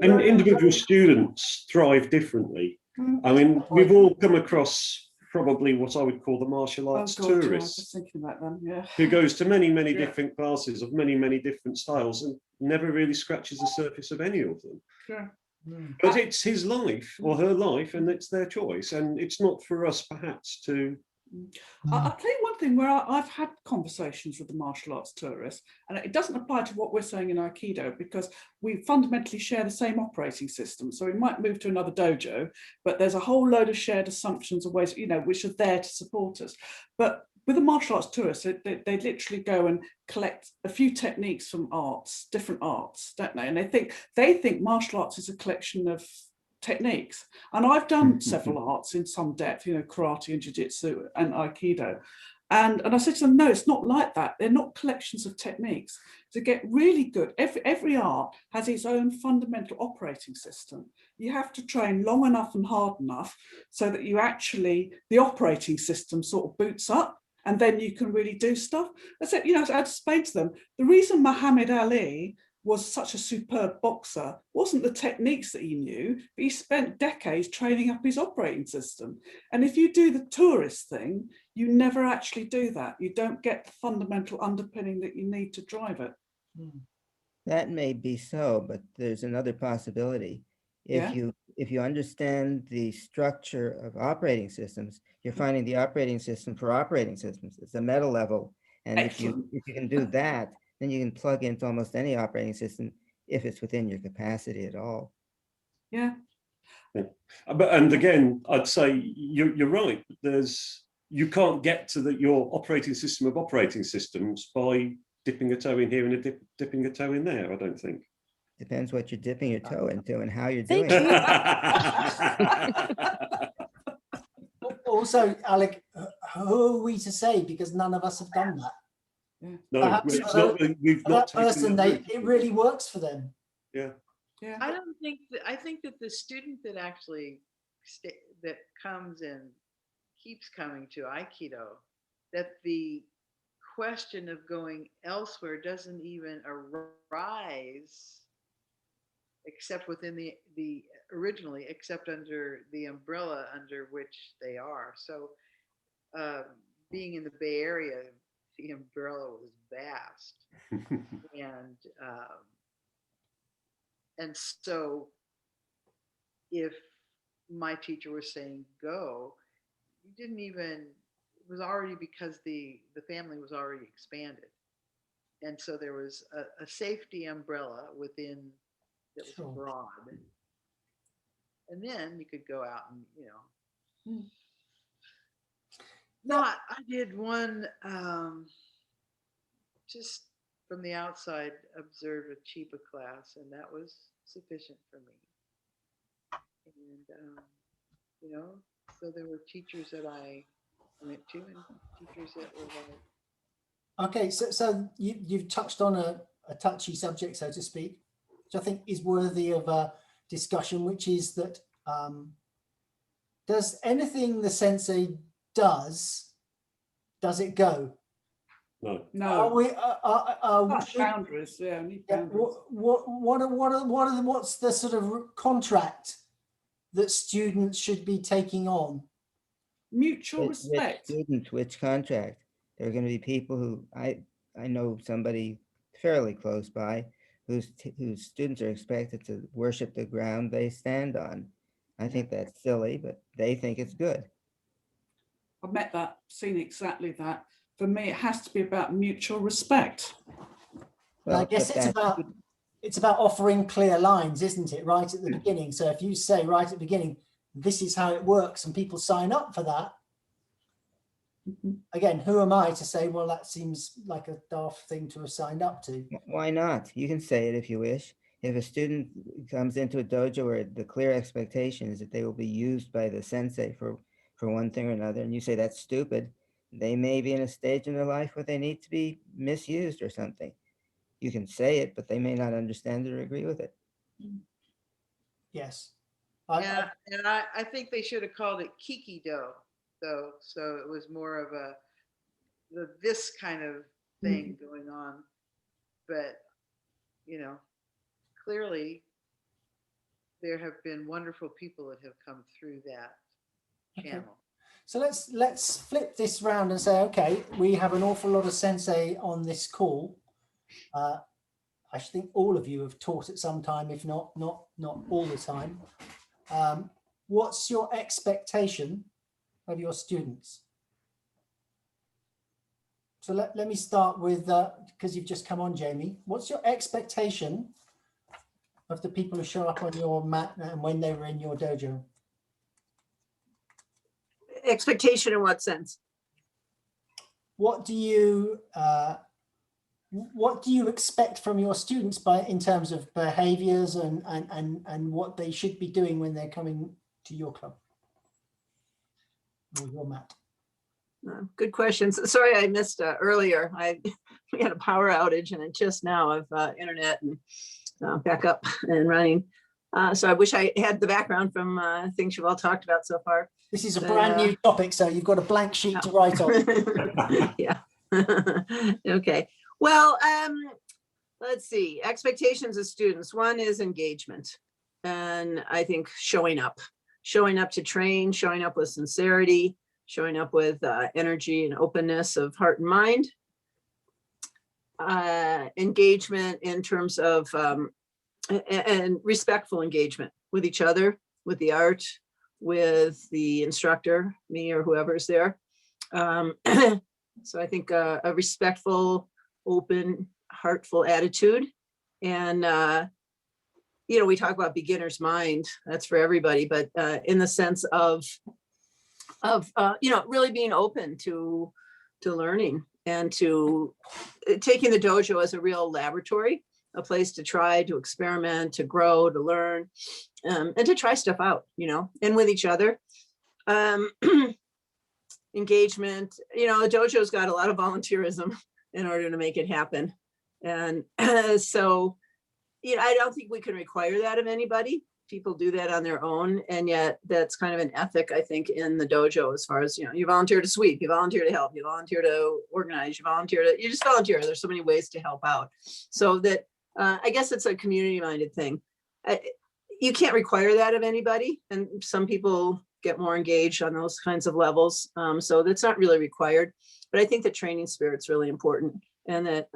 H: And individual students thrive differently. I mean, we've all come across probably what I would call the martial
A: Oh
H: arts
A: God, yeah, I was
H: tourist,
A: just thinking about them. Yeah.
H: who goes to many, many
A: Yeah.
H: different classes of many, many different styles and never really scratches the surface of any of them.
A: Sure.
H: But it's his life or her life, and it's their choice, and it's not for us perhaps to.
A: I'll tell you one thing where I've had conversations with the martial arts tourists, and it doesn't apply to what we're saying in Aikido because we fundamentally share the same operating system. So we might move to another dojo, but there's a whole load of shared assumptions and ways, which are there to support us. But with the martial arts tourists, they literally go and collect a few techniques from arts, different arts, don't they? And they think martial arts is a collection of techniques. And I've done several arts in some depth, karate and jiu-jitsu and aikido. And I said to them, no, it's not like that. They're not collections of techniques. To get really good, every art has its own fundamental operating system. You have to train long enough and hard enough so that the operating system sort of boots up, and then you can really do stuff. I said, I explained to them, the reason Muhammad Ali was such a superb boxer wasn't the techniques that he knew, but he spent decades training up his operating system. And if you do the tourist thing, you never actually do that. You don't get the fundamental underpinning that you need to drive it.
C: That may be so, but there's another possibility. If you understand the structure of operating systems, you're finding the operating system for operating systems. It's a meta level. And if you can do that, then you can plug into almost any operating system if it's within your capacity at all.
A: Yeah.
H: And again, I'd say you're right. You can't get to your operating system of operating systems by dipping a toe in here and dipping a toe in there, I don't think.
C: Depends what you're dipping your toe into and how you're doing it.
B: Also, Alec, who are we to say? Because none of us have done that.
H: No,
B: perhaps
H: it's not. We've
B: for
H: not
B: that person, it really works for them.
H: Yeah.
A: Yeah.
R: I don't think that. I think that the student that actually that comes and keeps coming to Aikido, that the question of going elsewhere doesn't even arise, except within the originally, except under the umbrella under which they are. So, being in the Bay Area, the umbrella was vast, and so if my teacher was saying go, you didn't even. It was already because the family was already expanded, and so there was a safety umbrella within that was broad, and then you could go out and I did one just from the outside observe a Chiba class, and that was sufficient for me. And so there were teachers that I went to and teachers that were like.
B: Okay, so you've touched on a touchy subject, so to speak, which I think is worthy of a discussion, which is that does anything the sensei does it go?
H: No.
A: No.
B: Are we?
A: Boundaries. Yeah. Need boundaries.
B: What's the sort of contract that students should be taking on?
A: Mutual respect.
C: Which contract? There are going to be people who I know somebody fairly close by whose students are expected to worship the ground they stand on. I think that's silly, but they think it's good.
A: I've met that, seen exactly that. For me, it has to be about mutual respect.
B: Well, I guess it's about offering clear lines, isn't it? Right at the beginning. So if you say right at the beginning, this is how it works, and people sign up for that. Again, who am I to say, well, that seems like a daft thing to have signed up to?
C: Why not? You can say it if you wish. If a student comes into a dojo where the clear expectation is that they will be used by the sensei for one thing or another, and you say that's stupid, they may be in a stage in their life where they need to be misused or something. You can say it, but they may not understand it or agree with it.
B: Yes.
R: And I think they should have called it Kikido, though. So it was more of this kind of thing going on. But, clearly there have been wonderful people that have come through that channel.
B: So let's flip this round and say, okay, we have an awful lot of sensei on this call. I think all of you have taught at some time, if not all the time. What's your expectation of your students? So let me start with, because you've just come on, Jamie. What's your expectation of the people who show up on your mat and when they were in your dojo?
S: Expectation in what sense?
B: What do you expect from your students in terms of behaviors and what they should be doing when they're coming to your club or your mat?
S: Good questions. Sorry, I missed earlier. We had a power outage and just now I've internet and back up and running. So I wish I had the background from things you've all talked about so far.
B: This is a brand new topic, so you've got a blank sheet to write on.
S: Yeah. Okay. Well, let's see. Expectations of students. One is engagement. And I think showing up to train, showing up with sincerity, showing up with energy and openness of heart and mind. Engagement in terms of, and respectful engagement with each other, with the art, with the instructor, me or whoever's there. So I think a respectful, open, heartful attitude. And, we talk about beginner's mind, that's for everybody, but in the sense of really being open to learning and to taking the dojo as a real laboratory, a place to try, to experiment, to grow, to learn, and to try stuff out, and with each other. Engagement, the dojo's got a lot of volunteerism in order to make it happen. And so, I don't think we can require that of anybody. People do that on their own. And yet that's kind of an ethic, I think, in the dojo, as far as, you volunteer to sweep, you volunteer to help, you volunteer to organize, you just volunteer. There's so many ways to help out. So that, I guess it's a community-minded thing. You can't require that of anybody. And some people get more engaged on those kinds of levels. So that's not really required. But I think the training spirit's really important. And that,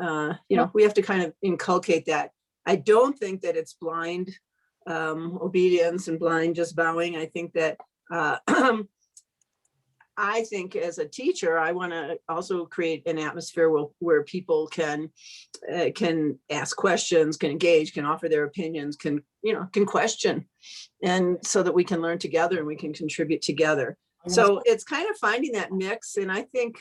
S: we have to kind of inculcate that. I don't think that it's blind obedience and blind just bowing. I think that I think as a teacher, I want to also create an atmosphere where people can ask questions, can engage, can offer their opinions, can question, and so that we can learn together and we can contribute together. So it's kind of finding that mix. And I think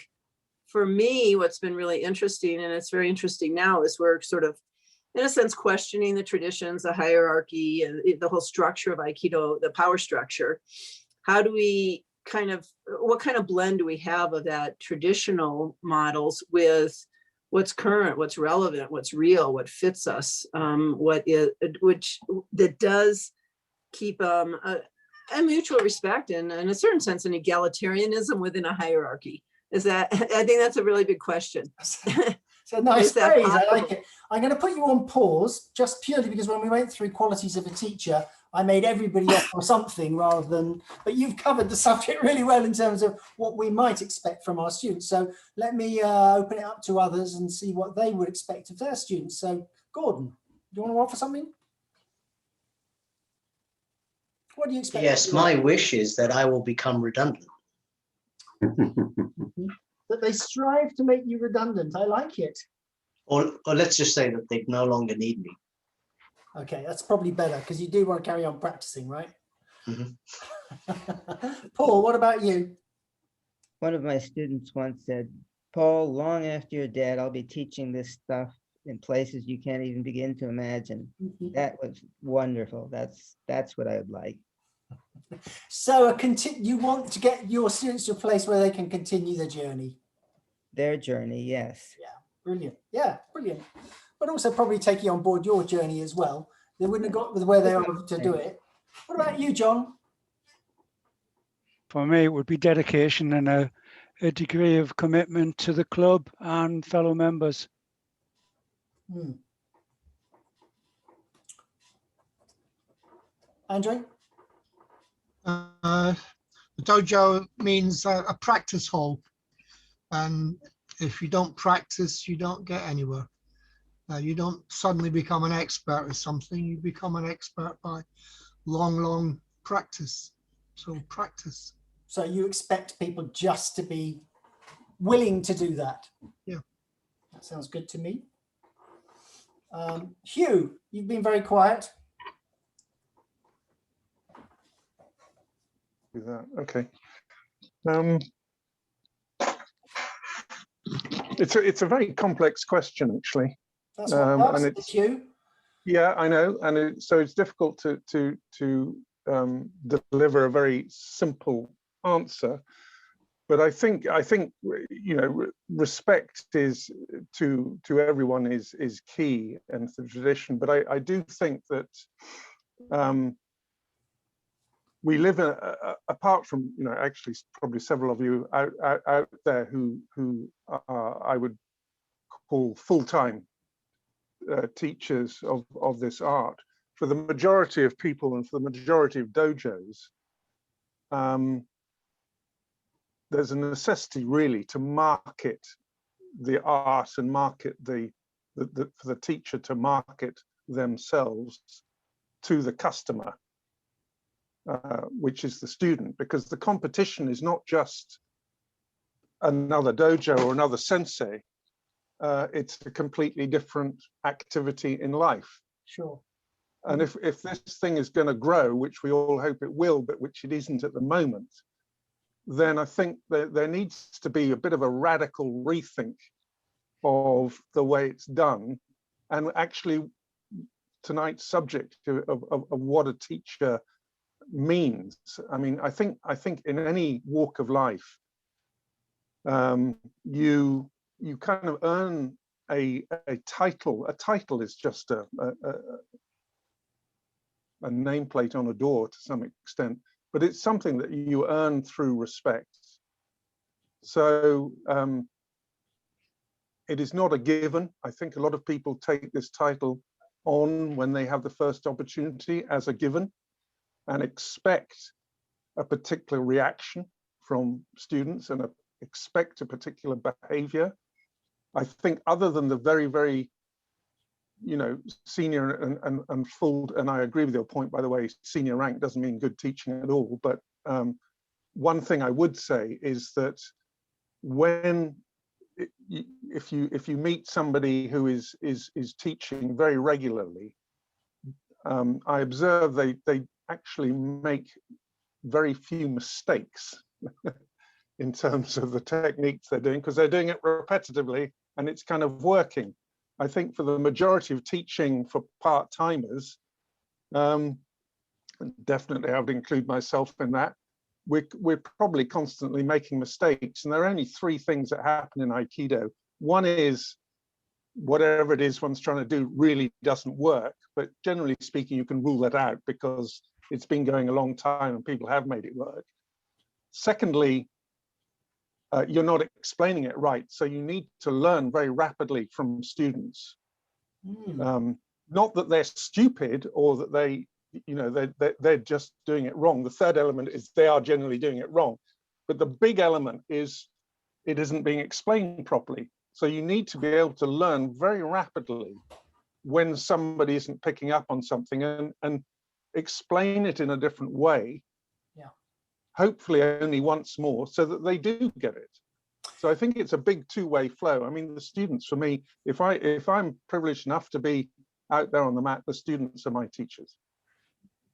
S: for me, what's been really interesting, and it's very interesting now, is we're sort of, in a sense, questioning the traditions, the hierarchy, and the whole structure of Aikido, the power structure. How do we what kind of blend do we have of that traditional models with what's current, what's relevant, what's real, what fits us, that does keep a mutual respect and in a certain sense an egalitarianism within a hierarchy? I think that's a really big question.
B: So nice phrase, I like it. I'm going to put you on pause just purely because when we went through qualities of a teacher, I made everybody up for something rather than, but you've covered the subject really well in terms of what we might expect from our students. So let me open it up to others and see what they would expect of their students. So Gordon, do you want to offer something? What do you expect?
I: Yes, my wish is that I will become redundant.
B: That they strive to make you redundant. I like it.
I: Or let's just say that they no longer need me.
B: Okay, that's probably better because you do want to carry on practicing, right?
I: Mm-hmm.
B: Paul, what about you?
C: One of my students once said, Paul, long after you're dead, I'll be teaching this stuff in places you can't even begin to imagine. That was wonderful. That's what I would like.
B: So you want to get your students to a place where they can continue the journey.
C: Their journey, yes.
B: Yeah, brilliant. Yeah, brilliant. But also probably taking on board your journey as well. They wouldn't have got where they are to do it. What about you, John?
E: For me, it would be dedication and a degree of commitment to the club and fellow members.
B: Andre?
G: The dojo means a practice hall. And if you don't practice, you don't get anywhere. You don't suddenly become an expert at something. You become an expert by long practice. So practice.
B: So you expect people just to be willing to do that?
G: Yeah.
B: That sounds good to me. Hugh, you've been very quiet.
T: Do that. Okay. It's a very complex question, actually.
B: That's what
T: and
B: it's Hugh.
T: Yeah, I know, and so it's difficult to deliver a very simple answer. But I think you know, respect is to everyone is key and the tradition. But I do think that we live in apart from, you know, actually probably several of you out there who I would call full-time teachers of this art. For the majority of people and for the majority of dojos, there's a necessity really to market the art and market for the teacher to market themselves to the customer, which is the student, because the competition is not just another dojo or another sensei. It's a completely different activity in life.
B: Sure.
T: And if this thing is going to grow, which we all hope it will, but which it isn't at the moment, then I think that there needs to be a bit of a radical rethink of the way it's done. And actually tonight's subject of what a teacher means. I mean, I think in any walk of life, you kind of earn a title. A title is just a nameplate on a door to some extent, but it's something that you earn through respect. So it is not a given. I think a lot of people take this title on when they have the first opportunity as a given and expect a particular reaction from students and expect a particular behavior. I think other than the very, very, you know, senior and full, and I agree with your point, by the way, senior rank doesn't mean good teaching at all. But one thing I would say is that when, if you meet somebody who is teaching very regularly, I observe they actually make very few mistakes in terms of the techniques they're doing, because they're doing it repetitively and it's kind of working. I think for the majority of teaching for part-timers, definitely I would include myself in that, we're probably constantly making mistakes. And there are only three things that happen in Aikido. One is whatever it is one's trying to do really doesn't work, but generally speaking, you can rule that out because it's been going a long time and people have made it work. Secondly, you're not explaining it right. So you need to learn very rapidly from students. Not that they're stupid or that they, you know, they're just doing it wrong. The third element is they are generally doing it wrong. But the big element is it isn't being explained properly. So you need to be able to learn very rapidly when somebody isn't picking up on something and explain it in a different way.
B: Yeah.
T: Hopefully only once more so that they do get it. So I think it's a big two-way flow. I mean, the students, for me, if I'm privileged enough to be out there on the mat, the students are my teachers.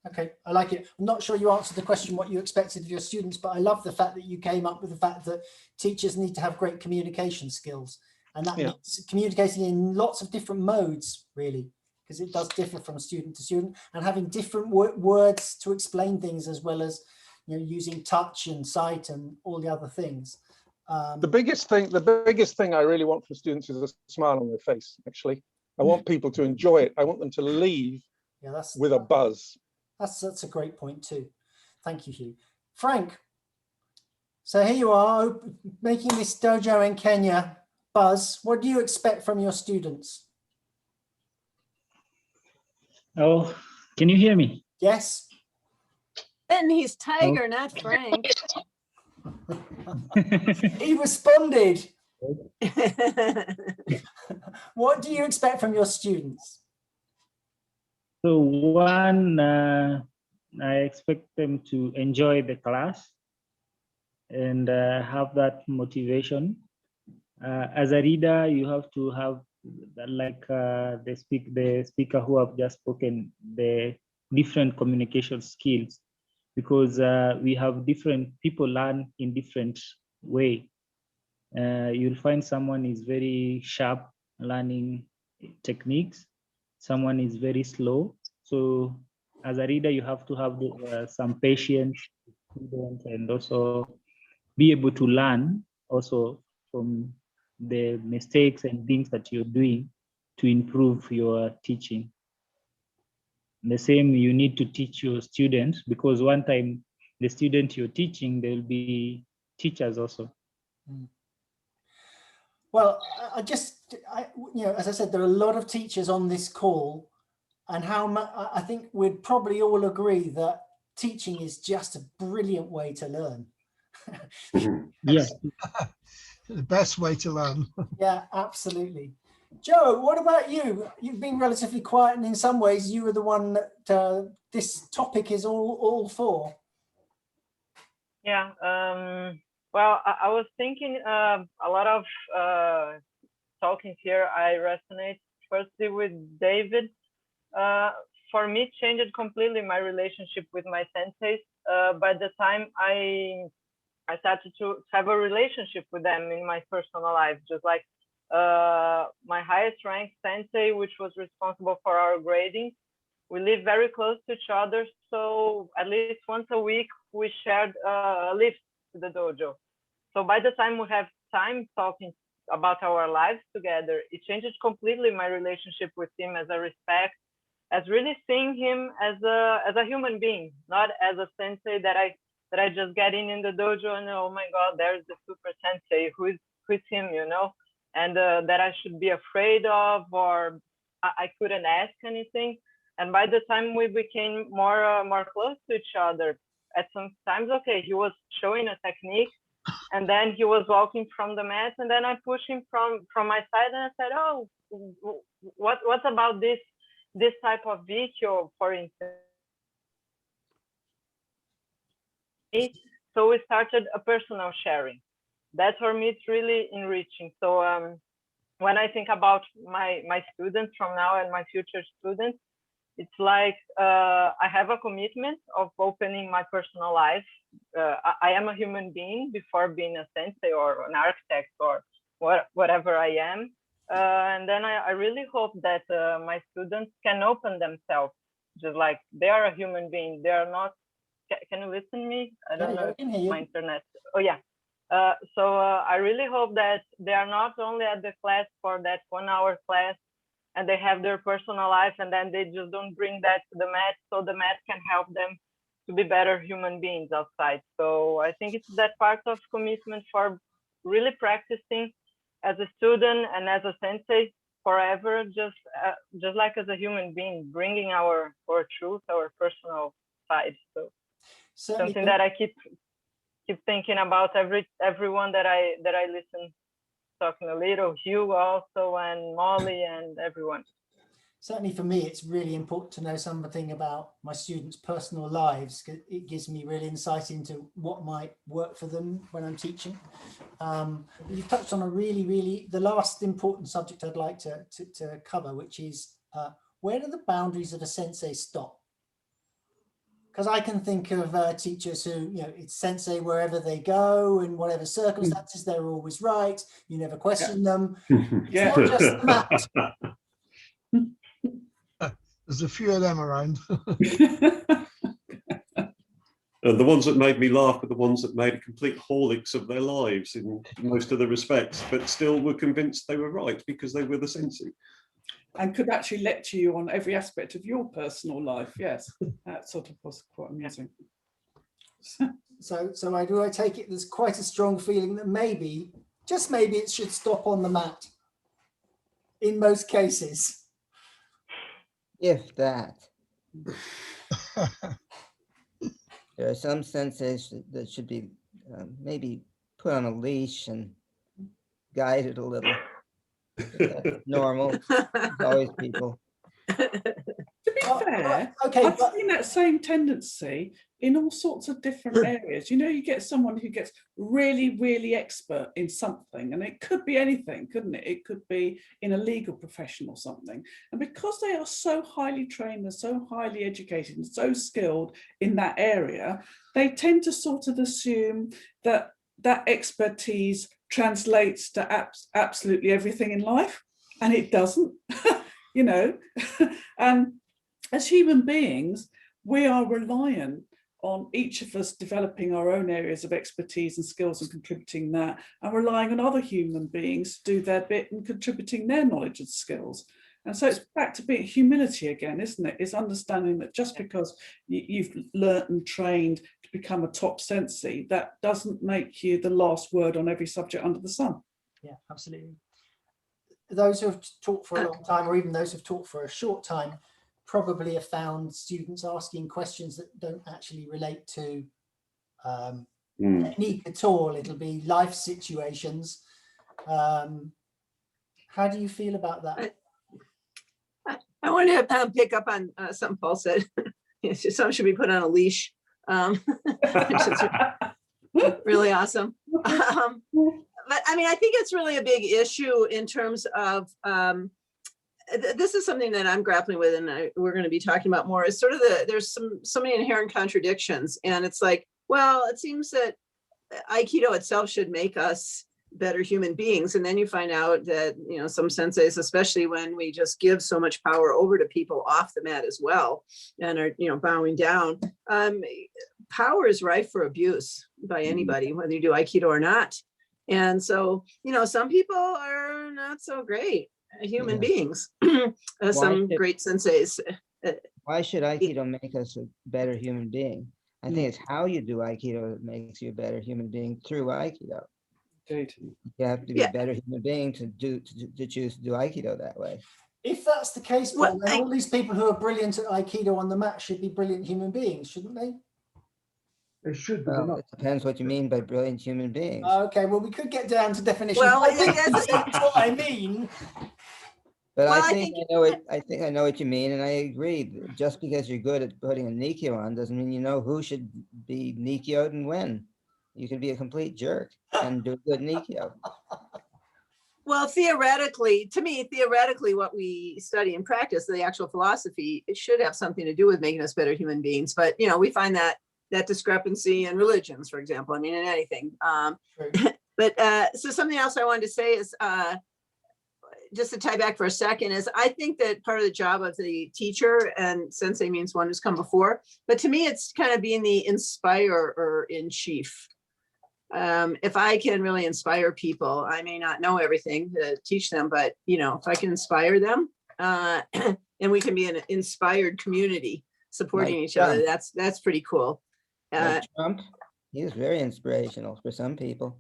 B: Okay, I like it. I'm not sure you answered the question what you expected of your students, but I love the fact that you came up with the fact that teachers need to have great communication skills. And that means communicating in lots of different modes, really, because it does differ from student to student, and having different words to explain things, as well as, you know, using touch and sight and all the other things.
T: The biggest thing I really want from students is a smile on their face. Actually, I want people to enjoy it. I want them to leave with a buzz.
B: That's a great point too. Thank you, Hugh. Frank, so here you are making this dojo in Kenya buzz. What do you expect from your students?
U: Oh, can you hear me?
B: Yes.
S: And he's Tiger, not Frank.
B: He responded. What do you expect from your students?
U: So one, I expect them to enjoy the class and have that motivation. As a reader, you have to have, like the speaker who have just spoken, the different communication skills, because we have different people learn in different way. You'll find someone is very sharp learning techniques, someone is very slow. So as a reader, you have to have some patience and also be able to learn also from the mistakes and things that you're doing to improve your teaching. The same, you need to teach your students, because one time the student you're teaching, they'll be teachers also.
B: Well, you know, as I said, there are a lot of teachers on this call, and I think we'd probably all agree that teaching is just a brilliant way to learn.
U: Yes.
G: The best way to learn.
B: Yeah, absolutely. Joe, what about you? You've been relatively quiet, and in some ways you were the one that this topic is all for.
J: Yeah, well, I was thinking a lot of talking here. I resonate firstly with David. For me, it changed completely my relationship with my senseis. By the time I started to have a relationship with them in my personal life, just like my highest ranked sensei, which was responsible for our grading. We live very close to each other, so at least once a week we shared a lift to the dojo. So by the time we have time talking about our lives together, it changes completely my relationship with him, as a respect, as really seeing him as a human being, not as a sensei that I just get in the dojo and, oh my God, there's the super sensei, who's him, you know, and that I should be afraid of, or I couldn't ask anything. And by the time we became more close to each other, at some times, okay, he was showing a technique, and then he was walking from the mat, and then I pushed him from my side, and I said, oh, what about this type of video, for instance? So we started a personal sharing. That for me, it's really enriching. So when I think about my students from now and my future students, it's like I have a commitment of opening my personal life. I am a human being before being a sensei or an architect or whatever I am. And then I really hope that my students can open themselves, just like they are a human being. They are not. Can you listen to me? I don't know if my internet. Oh yeah. So I really hope that they are not only at the class for that 1 hour class, and they have their personal life, and then they just don't bring that to the mat, so the mat can help them to be better human beings outside. So I think it's that part of commitment for really practicing as a student and as a sensei forever, just like as a human being, bringing our truth, our personal side. So
B: certainly
J: something that I keep thinking about everyone that I listen, talking a little, Hugh also, and Molly and everyone.
B: Certainly for me, it's really important to know something about my students' personal lives, because it gives me real insight into what might work for them when I'm teaching. You've touched on the last important subject I'd like to cover, which is where do the boundaries of a sensei stop? Because I can think of teachers who, you know, it's sensei wherever they go, in whatever circumstances, they're always right. You never question them. It's not just the mat.
G: There's a few of them around.
H: The ones that made me laugh were the ones that made a complete horlicks of their lives in most of the respects, but still were convinced they were right because they were the sensei.
A: And could actually lecture you on every aspect of your personal life. Yes, that sort of was quite amusing.
B: So I take it there's quite a strong feeling that maybe, just maybe, it should stop on the mat in most cases.
C: If that. There are some senseis that should be maybe put on a leash and guided a little. That's normal. There's always people.
A: To be fair,
B: okay,
A: I've seen that same tendency in all sorts of different areas. You know, you get someone who gets really, really expert in something, and it could be anything, couldn't it? It could be in a legal profession or something. And because they are so highly trained and so highly educated and so skilled in that area, they tend to sort of assume that that expertise translates to absolutely everything in life, and it doesn't. You know, and as human beings, we are reliant on each of us developing our own areas of expertise and skills and contributing that, and relying on other human beings to do their bit and contributing their knowledge and skills. And so it's back to being humility again, isn't it? It's understanding that just because you've learnt and trained to become a top sensei, that doesn't make you the last word on every subject under the sun.
B: Yeah, absolutely. Those who have taught for a long time, or even those who've taught for a short time, probably have found students asking questions that don't actually relate to technique at all. It'll be life situations. How do you feel about that?
S: I want to pick up on something Paul said. Some should be put on a leash. Which is really awesome. But I mean, I think it's really a big issue in terms of, this is something that I'm grappling with, and we're going to be talking about more, is sort of there's so many inherent contradictions. And it's like, well, it seems that Aikido itself should make us better human beings. And then you find out that, you know, some senseis, especially when we just give so much power over to people off the mat as well, and are, you know, bowing down, power is rife for abuse by anybody, whether you do Aikido or not. And so, you know, some people are not so great human beings. Some great senseis.
C: Why should Aikido make us a better human being? I think it's how you do Aikido that makes you a better human being through Aikido.
A: Indeed.
C: You have to be a better human being to choose to do Aikido that way.
B: If that's the case, Paul, then all these people who are brilliant at Aikido on the mat should be brilliant human beings, shouldn't they?
O: They should be.
C: Well, it depends what you mean by brilliant human beings.
B: Okay, well, we could get down to definitions.
S: Well,
B: I think that's what I mean.
C: But well, I think I know what you mean, and I agree. Just because you're good at putting a Nikkyo on doesn't mean you know who should be Nikkyo'd and when. You can be a complete jerk and do a good Nikkyo.
S: Well, theoretically, to me, theoretically, what we study and practice, the actual philosophy, it should have something to do with making us better human beings. But, you know, we find that discrepancy in religions, for example, I mean, in anything. But so something else I wanted to say is, just to tie back for a second, is I think that part of the job of the teacher, and sensei means one who's come before, but to me, it's kind of being the inspirer in chief. If I can really inspire people, I may not know everything to teach them, but, you know, if I can inspire them, and we can be an inspired community supporting each other, that's pretty cool.
C: Trump, he was very inspirational for some people.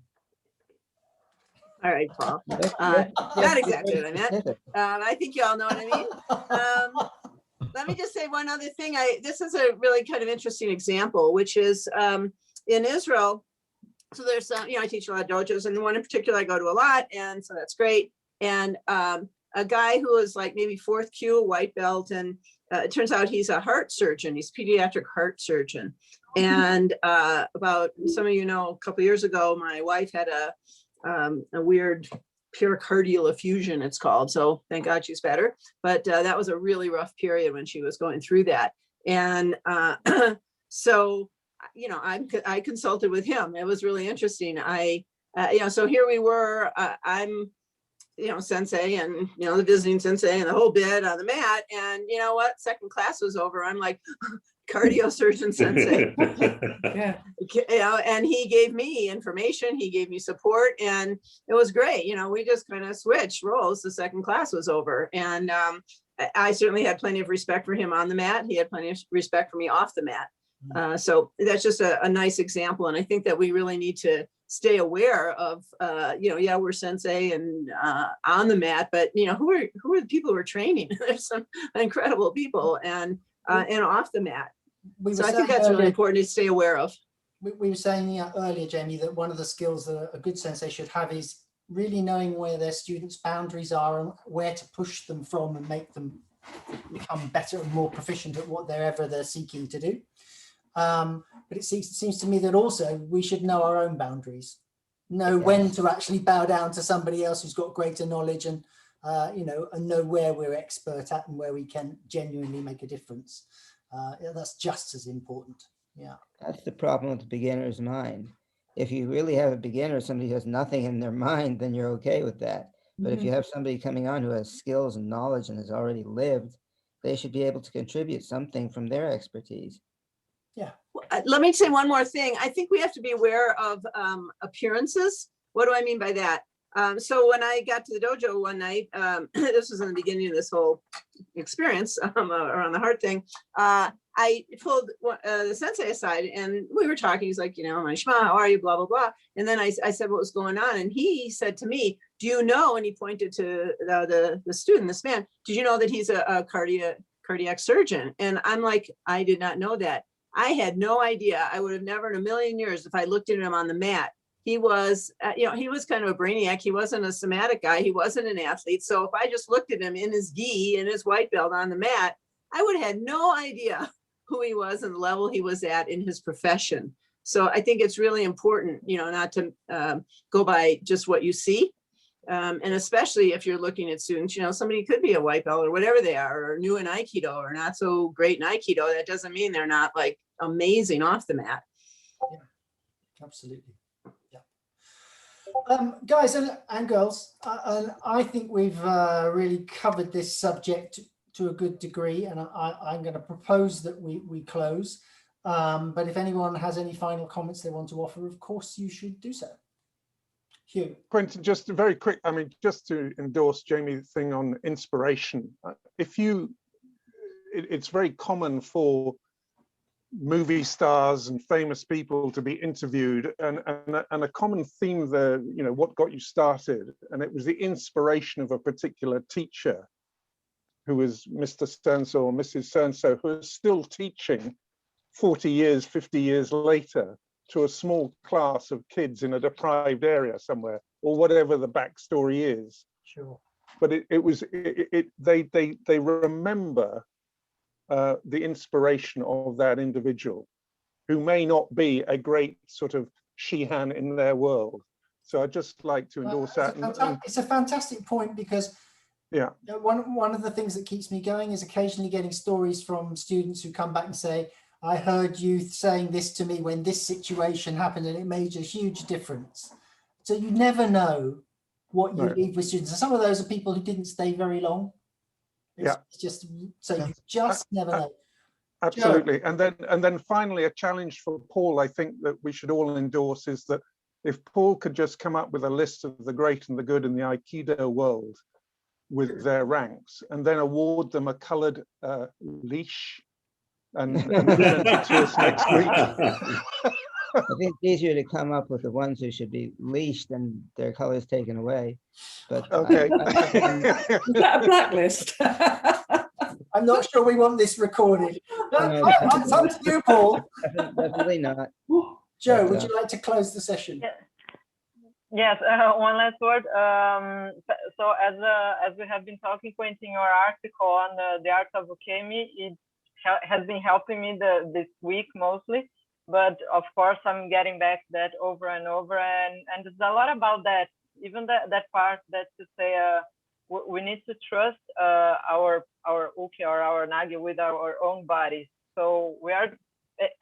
S: All right, Paul. Not exactly what I meant. I think you all know what I mean. Let me just say one other thing. This is a really kind of interesting example, which is in Israel. So there's some, you know, I teach a lot of dojos, and one in particular I go to a lot, and so that's great. And a guy who is like maybe 4th Q, white belt, and it turns out he's a heart surgeon. He's a pediatric heart surgeon. And about, some of you know, a couple of years ago, my wife had a weird pericardial effusion, it's called. So thank God she's better. But that was a really rough period when she was going through that. And so, you know, I consulted with him. It was really interesting. You know, so here we were, I'm, you know, sensei, and, you know, the visiting sensei and the whole bit on the mat. And you know what, second class was over, I'm like, cardio surgeon sensei.
A: Yeah.
S: You know, and he gave me information, he gave me support, and it was great. You know, we just kind of switched roles. The second class was over, and I certainly had plenty of respect for him on the mat. He had plenty of respect for me off the mat. So that's just a nice example, and I think that we really need to stay aware of, you know, yeah, we're sensei and on the mat, but you know, who are the people who are training? There's some incredible people, and off the mat.
B: we were
S: So I think
B: saying
S: that's really
B: earlier-
S: important to stay aware of.
B: we were saying earlier, Jamie, that one of the skills that a good sensei should have is really knowing where their students' boundaries are and where to push them from and make them become better and more proficient at whatever they're seeking to do. But it seems to me that also we should know our own boundaries, know when to actually bow down to somebody else who's got greater knowledge, and you know, and know where we're expert at and where we can genuinely make a difference. That's just as important. Yeah,
C: that's the problem with the beginner's mind. If you really have a beginner, somebody who has nothing in their mind, then you're okay with that. But if you have somebody coming on who has skills and knowledge and has already lived, they should be able to contribute something from their expertise.
B: Yeah.
S: Let me say one more thing. I think we have to be aware of appearances. What do I mean by that? So when I got to the dojo one night, this was in the beginning of this whole experience around the heart thing, I pulled the sensei aside and we were talking. He's like, you know, Manishima, how are you? Blah, blah, blah. And then I said what was going on. And he said to me, do you know, and he pointed to the student, this man, did you know that he's a cardiac surgeon? And I'm like, I did not know that. I had no idea. I would have never in a million years, if I looked at him on the mat. He was, you know, he was kind of a brainiac. He wasn't a somatic guy. He wasn't an athlete. So if I just looked at him in his gi and his white belt on the mat, I would have had no idea who he was and the level he was at in his profession. So I think it's really important, you know, not to go by just what you see. And especially if you're looking at students, you know, somebody could be a white belt or whatever they are, or new in Aikido or not so great in Aikido. That doesn't mean they're not like amazing off the mat.
B: Yeah, absolutely. Yeah. Guys and girls, I think we've really covered this subject to a good degree, and I'm going to propose that we close. But if anyone has any final comments they want to offer, of course you should do so. Hugh.
T: Quentin, just very quick, I mean, just to endorse Jamie's thing on inspiration. It's very common for movie stars and famous people to be interviewed, and a common theme there, you know, what got you started, and it was the inspiration of a particular teacher who was Mr. So-and-so or Mrs. So-and-so, who is still teaching 40 years, 50 years later to a small class of kids in a deprived area somewhere, or whatever the backstory is.
B: Sure.
T: But they remember the inspiration of that individual, who may not be a great sort of Shihan in their world. So I'd just like to endorse that.
B: It's a fantastic point, because
T: yeah,
B: one of the things that keeps me going is occasionally getting stories from students who come back and say, I heard you saying this to me when this situation happened and it made a huge difference. So you never know what you leave with students. And some of those are people who didn't stay very long. It's just, so you just never know.
T: Absolutely. Joe. And then finally, a challenge for Paul, I think that we should all endorse, is that if Paul could just come up with a list of the great and the good in the Aikido world with their ranks, and then award them a colored leash and present it to us next week.
C: I think it's easier to come up with the ones who should be leashed and their colors taken away. But
T: okay.
A: Is that a blacklist?
B: I'm not sure we want this recorded. It's up to you, Paul.
C: Definitely not.
B: Joe, would you like to close the session?
J: Yes, one last word. So as we have been talking, Quentin, your article on the art of ukemi, it has been helping me this week mostly. But of course, I'm getting back that over and over, and there's a lot about that. Even that part that to say we need to trust our uke or our nagi with our own bodies. So we are,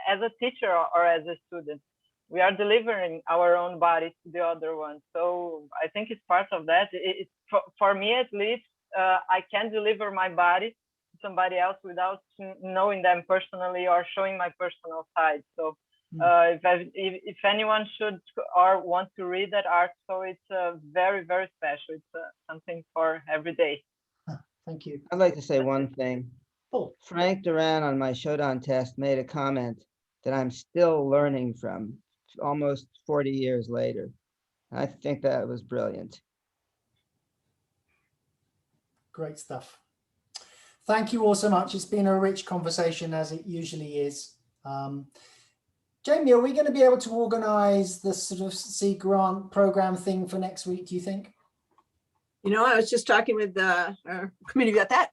J: as a teacher or as a student, we are delivering our own bodies to the other one. So I think it's part of that. It's for me at least. I can deliver my body to somebody else without knowing them personally or showing my personal side. So if anyone should or want to read that article, it's very, very special. It's something for every day.
B: Thank you.
C: I'd like to say one thing.
B: Oh.
C: Frank Duran on my Shodan test made a comment that I'm still learning from almost 40 years later. I think that was brilliant.
B: Great stuff. Thank you all so much. It's been a rich conversation, as it usually is. Jamie, are we going to be able to organise the sort of Sea Grant program thing for next week, do you think?
S: You know, I was just talking with our committee about that.